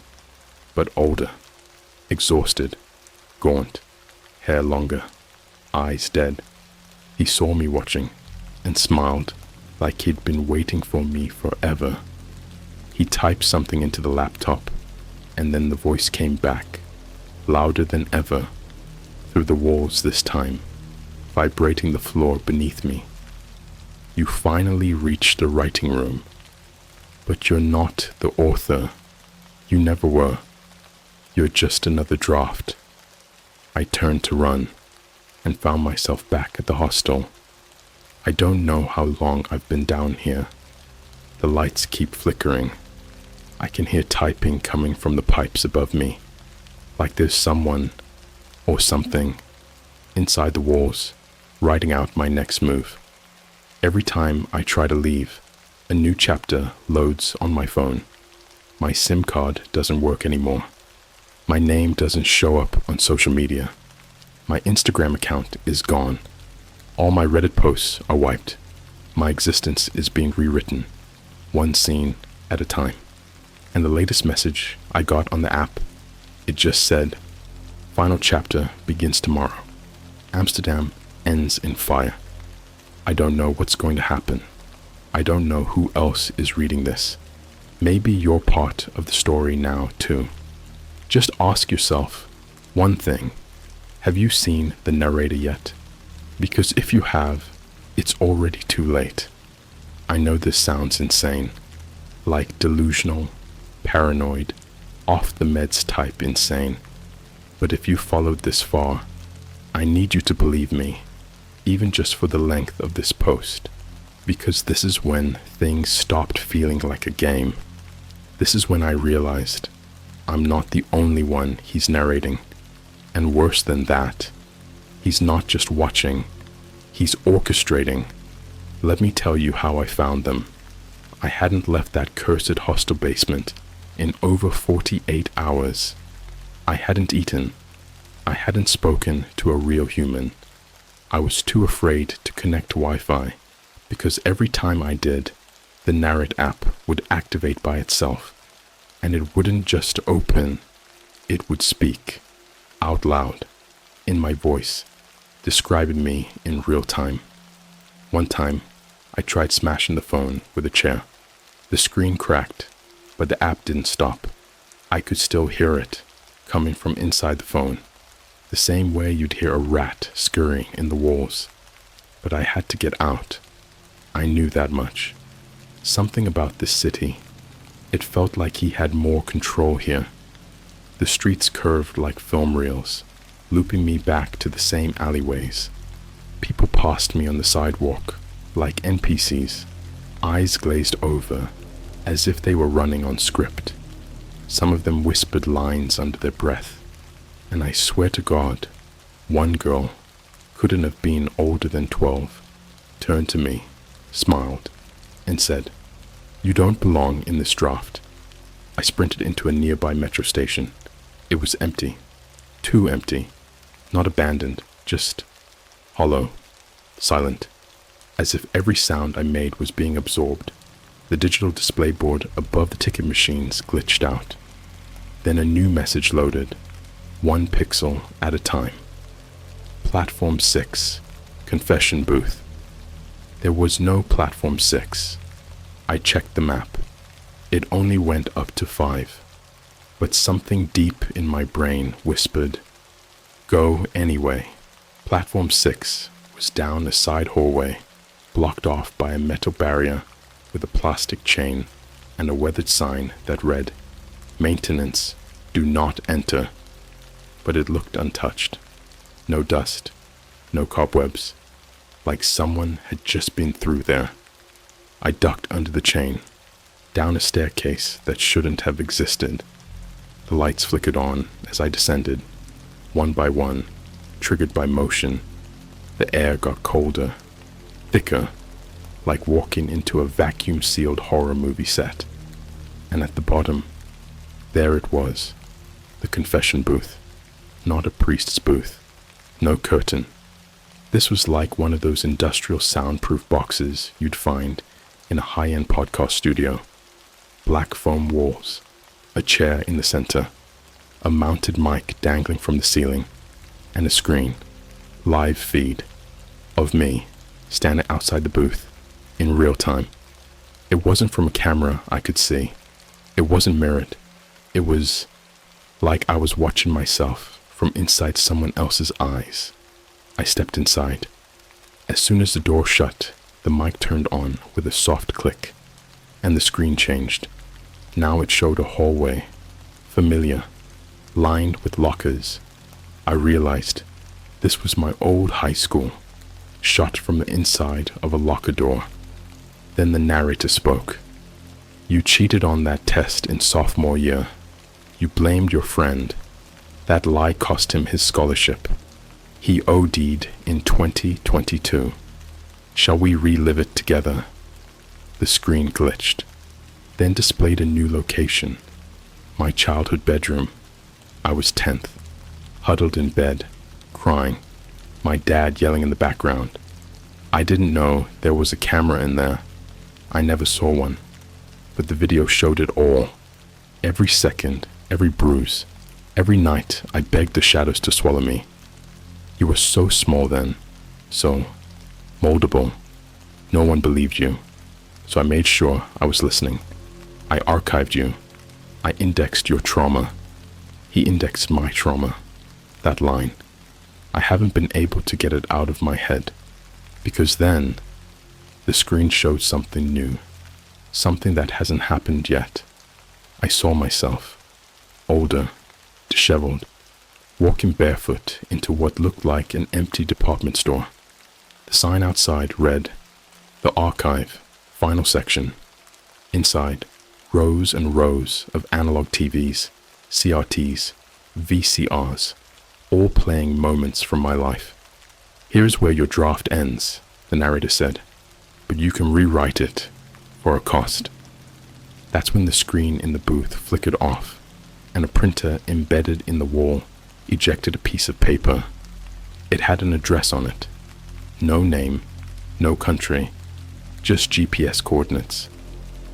but older, exhausted, gaunt, hair longer, eyes dead. He saw me watching and smiled like he'd been waiting for me forever. He typed something into the laptop, and then the voice came back, louder than ever, through the walls this time, vibrating the floor beneath me. You finally reached the writing room, but you're not the author. You never were. You're just another draft. I turned to run, and found myself back at the hostel. I don't know how long I've been down here. The lights keep flickering. I can hear typing coming from the pipes above me, like there's someone, or something, inside the walls, writing out my next move. Every time I try to leave, a new chapter loads on my phone. My SIM card doesn't work anymore. My name doesn't show up on social media. My Instagram account is gone. All my Reddit posts are wiped. My existence is being rewritten, one scene at a time. And the latest message I got on the app, it just said, "Final chapter begins tomorrow." Amsterdam ends in fire. I don't know what's going to happen. I don't know who else is reading this. Maybe you're part of the story now too. Just ask yourself one thing. Have you seen the narrator yet? Because if you have, it's already too late. I know this sounds insane, like delusional, paranoid, off the meds type insane. But if you followed this far, I need you to believe me, even just for the length of this post, because this is when things stopped feeling like a game. This is when I realized I'm not the only one he's narrating. And worse than that, he's not just watching, he's orchestrating. Let me tell you how I found them. I hadn't left that cursed hostel basement in over 48 hours. I hadn't eaten. I hadn't spoken to a real human. I was too afraid to connect Wi-Fi, because every time I did, the Narrate app would activate by itself, and it wouldn't just open, it would speak, out loud, in my voice, describing me in real time. One time, I tried smashing the phone with a chair. The screen cracked, but the app didn't stop. I could still hear it, coming from inside the phone, the same way you'd hear a rat scurrying in the walls. But I had to get out. I knew that much. Something about this city. It felt like he had more control here. The streets curved like film reels, looping me back to the same alleyways. People passed me on the sidewalk, like NPCs, eyes glazed over, as if they were running on script. Some of them whispered lines under their breath, and I swear to God, one girl, couldn't have been older than 12, turned to me, smiled, and said, "You don't belong in this draft." I sprinted into a nearby metro station. It was empty. Too empty. Not abandoned, just hollow, silent, as if every sound I made was being absorbed. The digital display board above the ticket machines glitched out. Then a new message loaded, 1 pixel at a time. Platform 6, confession booth. There was no platform 6. I checked the map. It only went up to 5. But something deep in my brain whispered, "Go anyway." Platform 6 was down a side hallway, blocked off by a metal barrier with a plastic chain and a weathered sign that read, "Maintenance, do not enter." But it looked untouched. No dust, no cobwebs, like someone had just been through there. I ducked under the chain, down a staircase that shouldn't have existed. The lights flickered on as I descended, one by one, triggered by motion. The air got colder, thicker, like walking into a vacuum-sealed horror movie set. And at the bottom, there it was, the confession booth. Not a priest's booth. No curtain. This was like one of those industrial soundproof boxes you'd find in a high-end podcast studio. Black foam walls, a chair in the center, a mounted mic dangling from the ceiling, and a screen, live feed, of me standing outside the booth in real time. It wasn't from a camera I could see. It wasn't mirrored. It was like I was watching myself from inside someone else's eyes. I stepped inside. As soon as the door shut, the mic turned on with a soft click, and the screen changed. Now it showed a hallway, familiar, lined with lockers. I realized this was my old high school, shot from the inside of a locker door. Then the narrator spoke. "You cheated on that test in sophomore year. You blamed your friend. That lie cost him his scholarship. He OD'd in 2022. Shall we relive it together?" The screen glitched, then displayed a new location. My childhood bedroom. I was 10th, huddled in bed, crying, my dad yelling in the background. I didn't know there was a camera in there. I never saw one, but the video showed it all. Every second, every bruise, every night I begged the shadows to swallow me. You were so small then, so moldable. No one believed you, so I made sure I was listening. I archived you. I indexed your trauma. He indexed my trauma. That line. I haven't been able to get it out of my head, because then the screen showed something new, something that hasn't happened yet. I saw myself, older, disheveled, walking barefoot into what looked like an empty department store. The sign outside read, "The Archive, Final Section." Inside, rows and rows of analog TVs, CRTs, VCRs, all playing moments from my life. "Here's where your draft ends," the narrator said, "but you can rewrite it for a cost." That's when the screen in the booth flickered off, and a printer embedded in the wall ejected a piece of paper. It had an address on it. No name, no country, just GPS coordinates.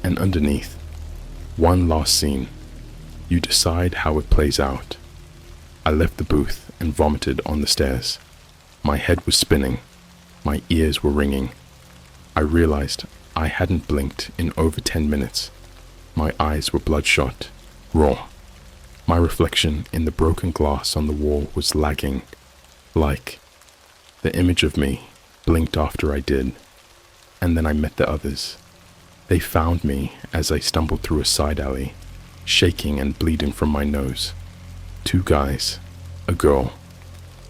And underneath, one last scene. You decide how it plays out. I left the booth and vomited on the stairs. My head was spinning. My ears were ringing. I realized I hadn't blinked in over 10 minutes. My eyes were bloodshot, raw. My reflection in the broken glass on the wall was lagging, like the image of me blinked after I did. And then I met the others. They found me as I stumbled through a side alley, shaking and bleeding from my nose. 2 guys, a girl,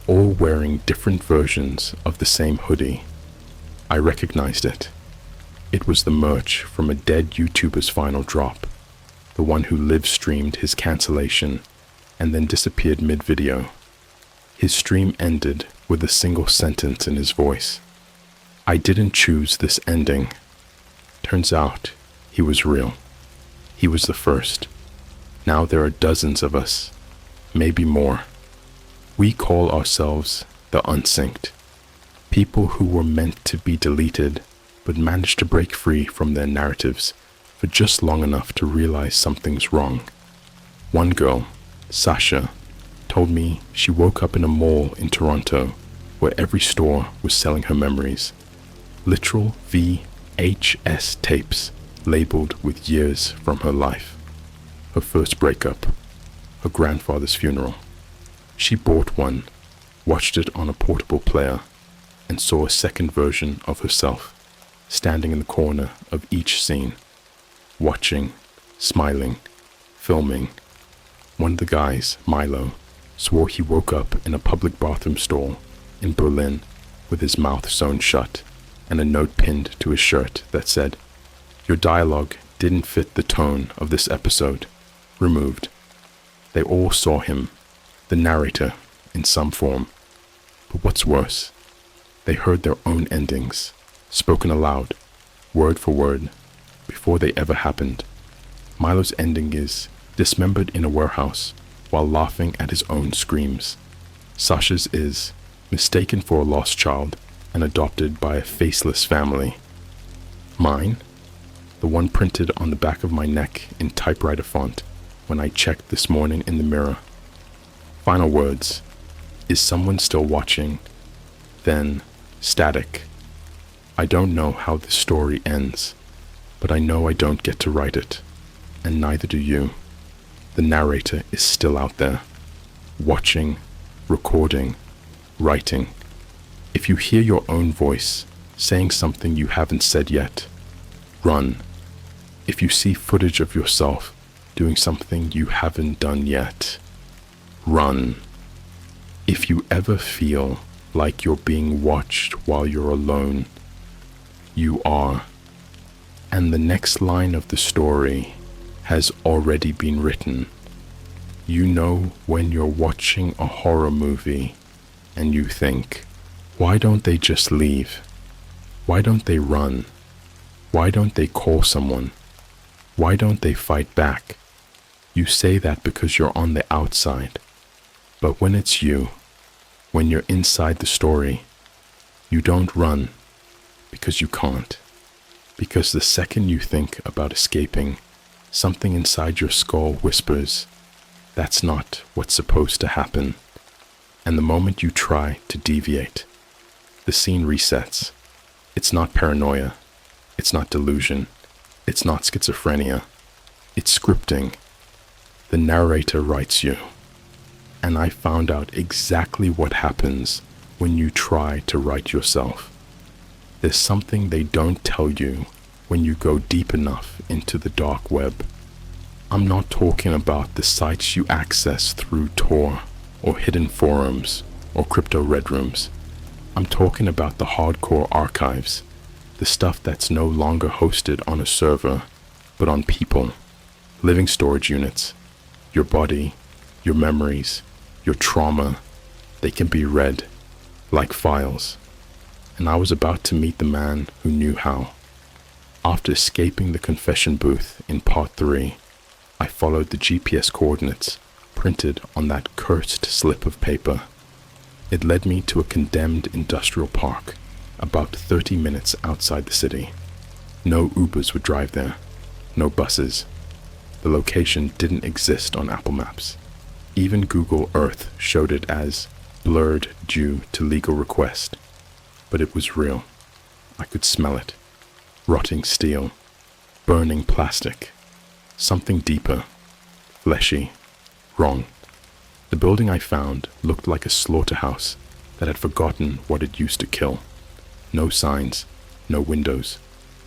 all wearing different versions of the same hoodie. I recognized it. It was the merch from a dead YouTuber's final drop, the one who live-streamed his cancellation and then disappeared mid-video. His stream ended with a single sentence in his voice. I didn't choose this ending. Turns out he was real. He was the first. Now there are dozens of us, maybe more. We call ourselves the Unsynced. People who were meant to be deleted but managed to break free from their narratives for just long enough to realize something's wrong. One girl, Sasha, told me she woke up in a mall in Toronto where every store was selling her memories. Literal VHS tapes labeled with years from her life. Her first breakup, her grandfather's funeral. She bought one, watched it on a portable player, and saw a second version of herself, standing in the corner of each scene, watching, smiling, filming. One of the guys, Milo, swore he woke up in a public bathroom stall in Berlin with his mouth sewn shut and a note pinned to his shirt that said, "Your dialogue didn't fit the tone of this episode. Removed." They all saw him, the narrator, in some form. But what's worse, they heard their own endings, spoken aloud, word for word, before they ever happened. Milo's ending is dismembered in a warehouse while laughing at his own screams. Sasha's is mistaken for a lost child and adopted by a faceless family. Mine, the one printed on the back of my neck in typewriter font when I checked this morning in the mirror. Final words. Is someone still watching? Then, static. I don't know how this story ends, but I know I don't get to write it, and neither do you. The narrator is still out there, watching, recording, writing. If you hear your own voice saying something you haven't said yet, run. If you see footage of yourself doing something you haven't done yet, run. If you ever feel like you're being watched while you're alone, you are. And the next line of the story has already been written. You know when you're watching a horror movie and you think, why don't they just leave? Why don't they run? Why don't they call someone? Why don't they fight back? You say that because you're on the outside. But when it's you, when you're inside the story, you don't run because you can't. Because the second you think about escaping, something inside your skull whispers, that's not what's supposed to happen. And the moment you try to deviate, the scene resets. It's not paranoia. It's not delusion. It's not schizophrenia. It's scripting. The narrator writes you. And I found out exactly what happens when you try to write yourself. There's something they don't tell you when you go deep enough into the dark web. I'm not talking about the sites you access through Tor or hidden forums or crypto red rooms. I'm talking about the hardcore archives, the stuff that's no longer hosted on a server, but on people, living storage units, your body, your memories, your trauma. They can be read like files. And I was about to meet the man who knew how. After escaping the confession booth in part 3, I followed the GPS coordinates printed on that cursed slip of paper. It led me to a condemned industrial park about 30 minutes outside the city. No Ubers would drive there, no buses. The location didn't exist on Apple Maps. Even Google Earth showed it as blurred due to legal request. But it was real. I could smell it. Rotting steel, burning plastic, something deeper, fleshy, wrong. The building I found looked like a slaughterhouse that had forgotten what it used to kill. No signs, no windows,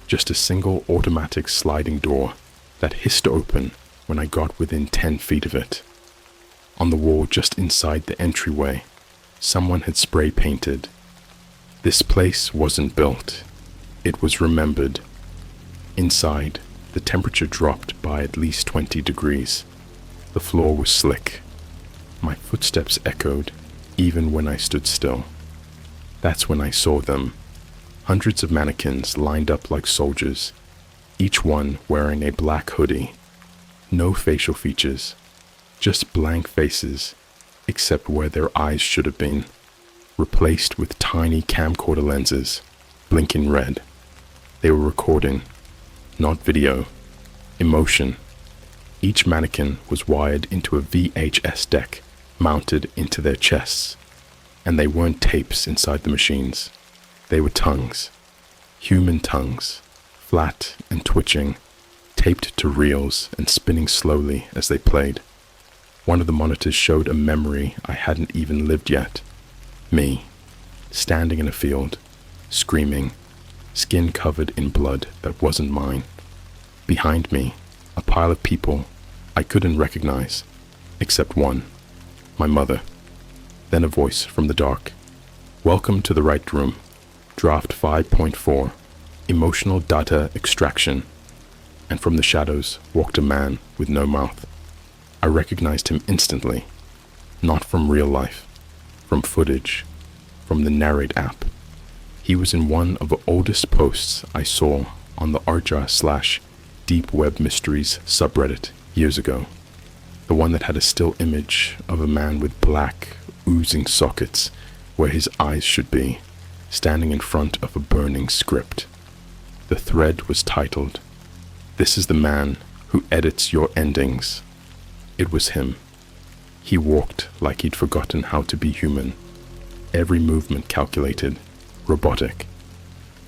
just a single automatic sliding door that hissed open when I got within 10 feet of it. On the wall just inside the entryway, someone had spray painted, "This place wasn't built, it was remembered." Inside, the temperature dropped by at least 20 degrees. The floor was slick. My footsteps echoed even when I stood still. That's when I saw them. Hundreds of mannequins lined up like soldiers, each one wearing a black hoodie. No facial features, just blank faces, except where their eyes should have been, replaced with tiny camcorder lenses, blinking red. They were recording, not video, emotion. Each mannequin was wired into a VHS deck mounted into their chests, and they weren't tapes inside the machines. They were tongues, human tongues, flat and twitching, taped to reels and spinning slowly as they played. One of the monitors showed a memory I hadn't even lived yet. Me, standing in a field, screaming, skin covered in blood that wasn't mine. Behind me, a pile of people I couldn't recognize, except one, my mother. Then a voice from the dark. "Welcome to the right room. Draft 5.4, emotional data extraction." And from the shadows walked a man with no mouth. I recognized him instantly, not from real life, from footage, from the Narrate app. He was in one of the oldest posts I saw on the r/Deep Web Mysteries subreddit years ago. The one that had a still image of a man with black, oozing sockets where his eyes should be, standing in front of a burning script. The thread was titled, "This is the man who edits your endings." It was him. He walked like he'd forgotten how to be human. Every movement calculated, robotic.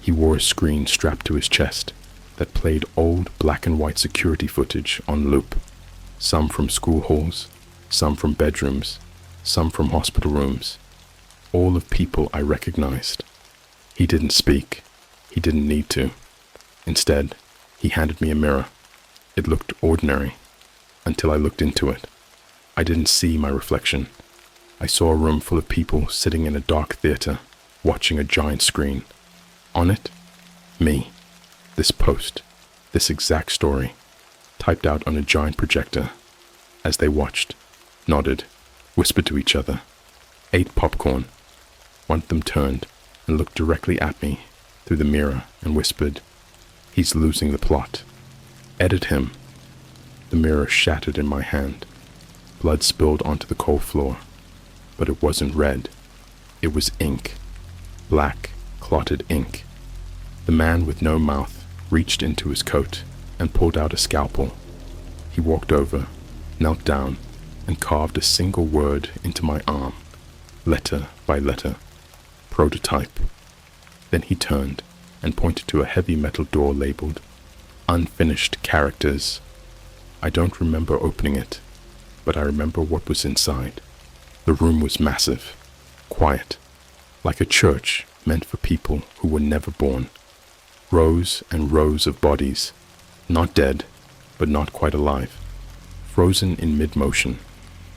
He wore a screen strapped to his chest that played old black and white security footage on loop. Some from school halls, some from bedrooms, some from hospital rooms. All of people I recognized. He didn't speak. He didn't need to. Instead, he handed me a mirror. It looked ordinary, until I looked into it. I didn't see my reflection. I saw a room full of people sitting in a dark theater, watching a giant screen. On it, me. This post, this exact story, typed out on a giant projector. As they watched, nodded, whispered to each other, ate popcorn. One of them turned and looked directly at me through the mirror and whispered, "He's losing the plot. Edit him." The mirror shattered in my hand. Blood spilled onto the cold floor. But it wasn't red. It was ink. Black, clotted ink. The man with no mouth reached into his coat and pulled out a scalpel. He walked over, knelt down, and carved a single word into my arm. letter by letter. Prototype. Then he turned and pointed to a heavy metal door labeled Unfinished Characters. I don't remember opening it, but I remember what was inside. The room was massive, quiet, like a church meant for people who were never born. Rows and rows of bodies, not dead, but not quite alive, frozen in mid-motion,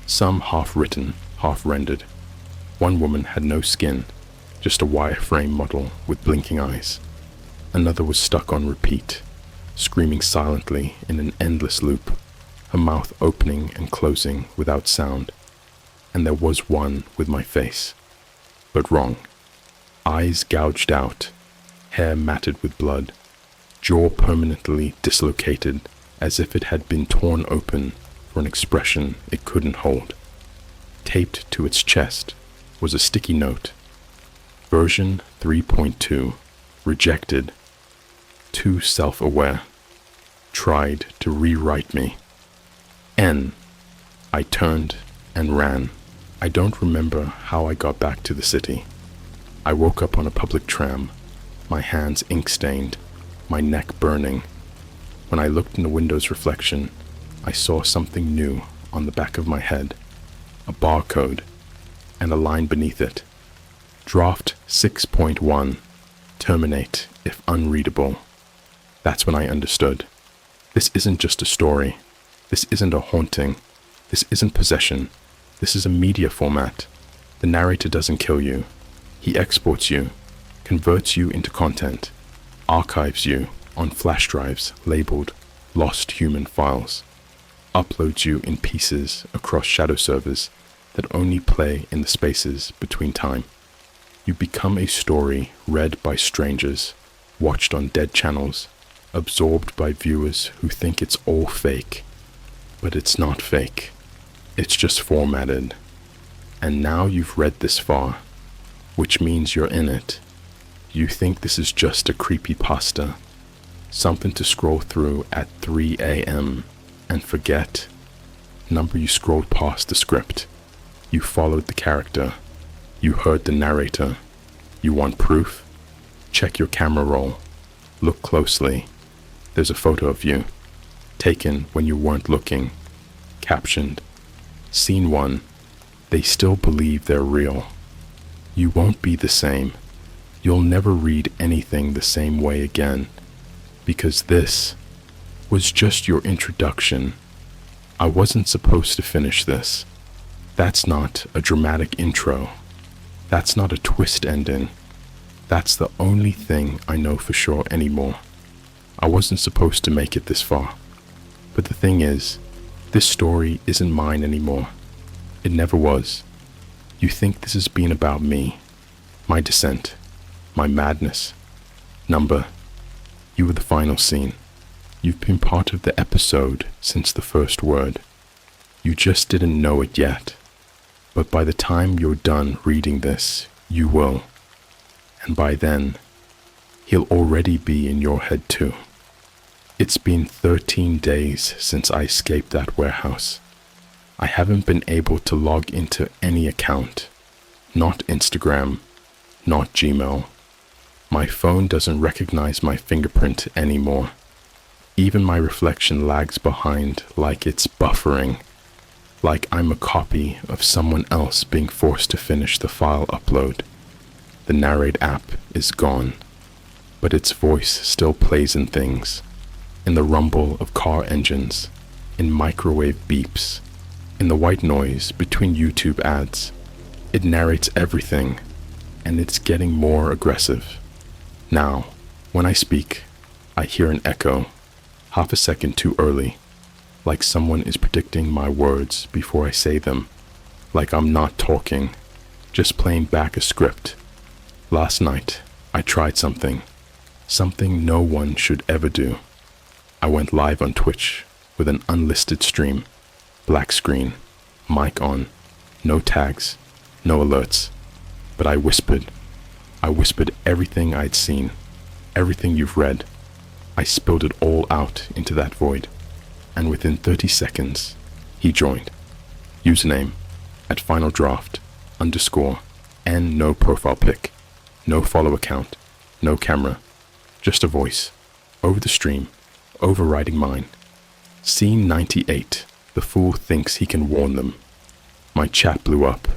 some half-written, half-rendered. One woman had no skin, just a wireframe model with blinking eyes. Another was stuck on repeat, screaming silently in an endless loop, her mouth opening and closing without sound. And there was one with my face, but wrong. Eyes gouged out, hair matted with blood, jaw permanently dislocated as if it had been torn open for an expression it couldn't hold. Taped to its chest was a sticky note. Version 3.2, rejected, too self-aware, tried to rewrite me. N. I turned and ran. I don't remember how I got back to the city. I woke up on a public tram, my hands ink-stained, my neck burning. When I looked in the window's reflection, I saw something new on the back of my head, a barcode, and a line beneath it. Draft 6.1, terminate if unreadable. That's when I understood. This isn't just a story. This isn't a haunting. This isn't possession. This is a media format. The narrator doesn't kill you. He exports you, converts you into content, archives you on flash drives labeled Lost Human Files, uploads you in pieces across shadow servers that only play in the spaces between time. You become a story read by strangers, watched on dead channels, absorbed by viewers who think it's all fake. But it's not fake. It's just formatted. And now you've read this far, which means you're in it. You think this is just a creepypasta, something to scroll through at 3 a.m. and forget. Number, you scrolled past the script. You followed the character. You heard the narrator. You want proof? Check your camera roll. Look closely. There's a photo of you, taken when you weren't looking, captioned, Scene 1, they still believe they're real. You won't be the same. You'll never read anything the same way again, because this was just your introduction. I wasn't supposed to finish this. That's not a dramatic intro. That's not a twist ending. That's the only thing I know for sure anymore. I wasn't supposed to make it this far. But the thing is, this story isn't mine anymore. It never was. You think this has been about me, my descent, my madness. Number, you were the final scene. You've been part of the episode since the first word. You just didn't know it yet. But by the time you're done reading this, you will. And by then, he'll already be in your head too. It's been 13 days since I escaped that warehouse. I haven't been able to log into any account. Not Instagram, not Gmail. My phone doesn't recognize my fingerprint anymore. Even my reflection lags behind like it's buffering. Like I'm a copy of someone else being forced to finish the file upload. The Narrate app is gone, but its voice still plays in things. In the rumble of car engines, in microwave beeps, in the white noise between YouTube ads. It narrates everything, and it's getting more aggressive. Now, when I speak, I hear an echo, half a second too early, like someone is predicting my words before I say them, like I'm not talking, just playing back a script. Last night, I tried something no one should ever do. I went live on Twitch with an unlisted stream, black screen, mic on, no tags, no alerts, but I whispered everything I'd seen, everything you've read. I spilled it all out into that void, and within 30 seconds, he joined. Username, @FinalDraft, underscore and no profile pic, no follow account, no camera, just a voice, over the stream, overriding mine. Scene 98, the fool thinks he can warn them. My chat blew up,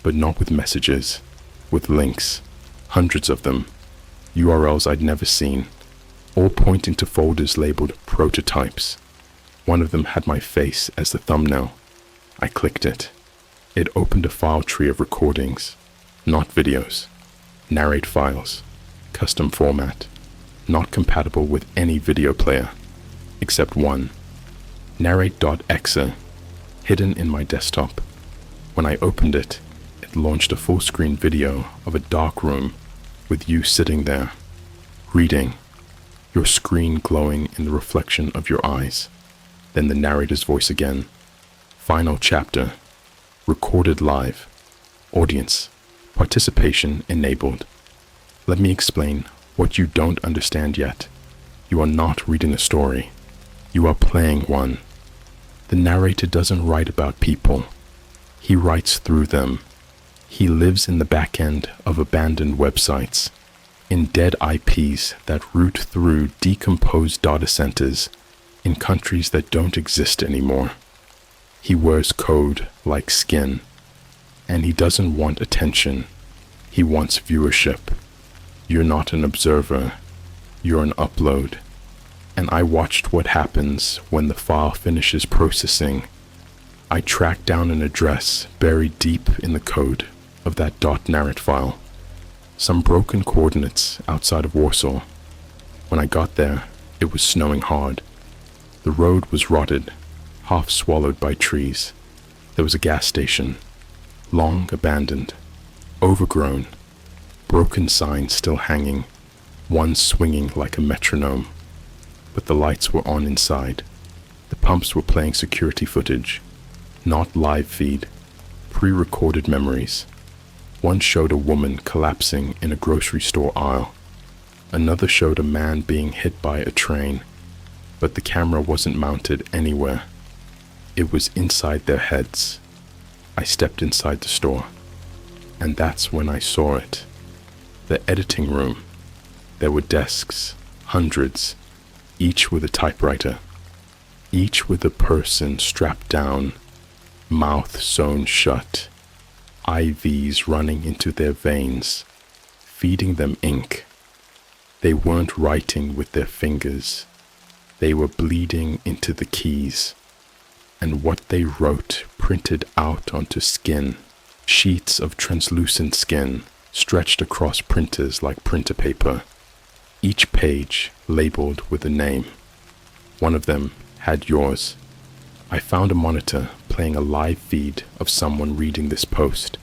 but not with messages, with links, hundreds of them, URLs I'd never seen, all pointing to folders labeled prototypes. One of them had my face as the thumbnail. I clicked it. It opened a file tree of recordings, not videos, narrate files, custom format, not compatible with any video player, except one, narrate.exe, hidden in my desktop. When I opened it, it launched a full-screen video of a dark room with you sitting there, reading, your screen glowing in the reflection of your eyes. Then the narrator's voice again. Final chapter. Recorded live. Audience. Participation enabled. Let me explain what you don't understand yet. You are not reading a story. You are playing one. The narrator doesn't write about people. He writes through them. He lives in the back end of abandoned websites, in dead IPs that root through decomposed data centers in countries that don't exist anymore. He wears code like skin, and he doesn't want attention. He wants viewership. You're not an observer. You're an upload. And I watched what happens when the file finishes processing. I tracked down an address buried deep in the code of that .narrate file. Some broken coordinates outside of Warsaw. When I got there, it was snowing hard. The road was rotted, half swallowed by trees. There was a gas station, long abandoned, overgrown, broken signs still hanging, one swinging like a metronome. But the lights were on inside. The pumps were playing security footage, not live feed, pre-recorded memories. One showed a woman collapsing in a grocery store aisle. Another showed a man being hit by a train, but the camera wasn't mounted anywhere. It was inside their heads. I stepped inside the store, and that's when I saw it. The editing room. There were desks, hundreds, each with a typewriter, each with a person strapped down, mouth sewn shut, IVs running into their veins, feeding them ink. They weren't writing with their fingers. They were bleeding into the keys. And what they wrote printed out onto skin, sheets of translucent skin stretched across printers like printer paper, each page labeled with a name. One of them had yours. I found a monitor playing a live feed of someone reading this post.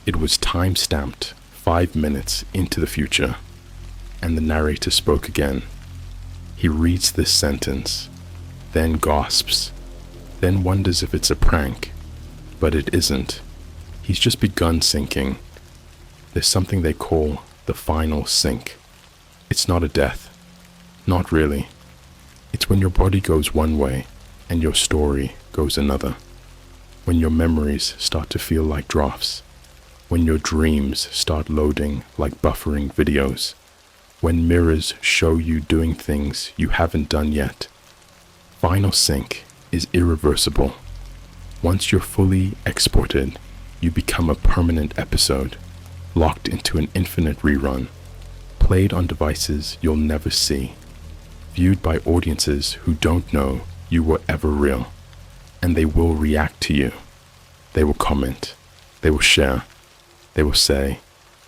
It was time-stamped 5 minutes into the future, and the narrator spoke again. He reads this sentence, then gasps, then wonders if it's a prank, but it isn't. He's just begun sinking. There's something they call the final sink. It's not a death. Not really. It's when your body goes one way and your story goes another. When your memories start to feel like drafts. When your dreams start loading like buffering videos. When mirrors show you doing things you haven't done yet. Final sync is irreversible. Once you're fully exported, you become a permanent episode, locked into an infinite rerun, played on devices you'll never see, viewed by audiences who don't know you were ever real, and they will react to you. They will comment, they will share, they will say,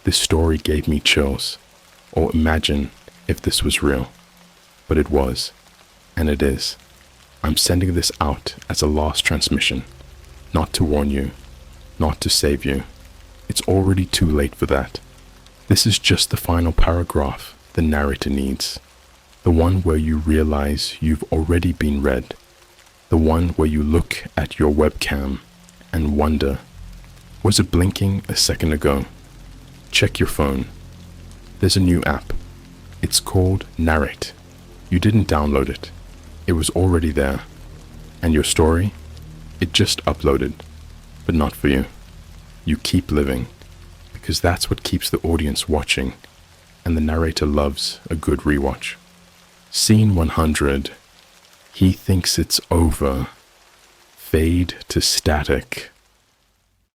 "This story gave me chills," or "Imagine if this was real." But it was, and it is. I'm sending this out as a last transmission, not to warn you, not to save you. It's already too late for that. This is just the final paragraph the narrator needs. The one where you realize you've already been read. The one where you look at your webcam and wonder, was it blinking a second ago? Check your phone. There's a new app. It's called Narrate. You didn't download it. It was already there. And your story? It just uploaded, but not for you. You keep living, because that's what keeps the audience watching, and the narrator loves a good rewatch. Scene 100. He thinks it's over. Fade to static.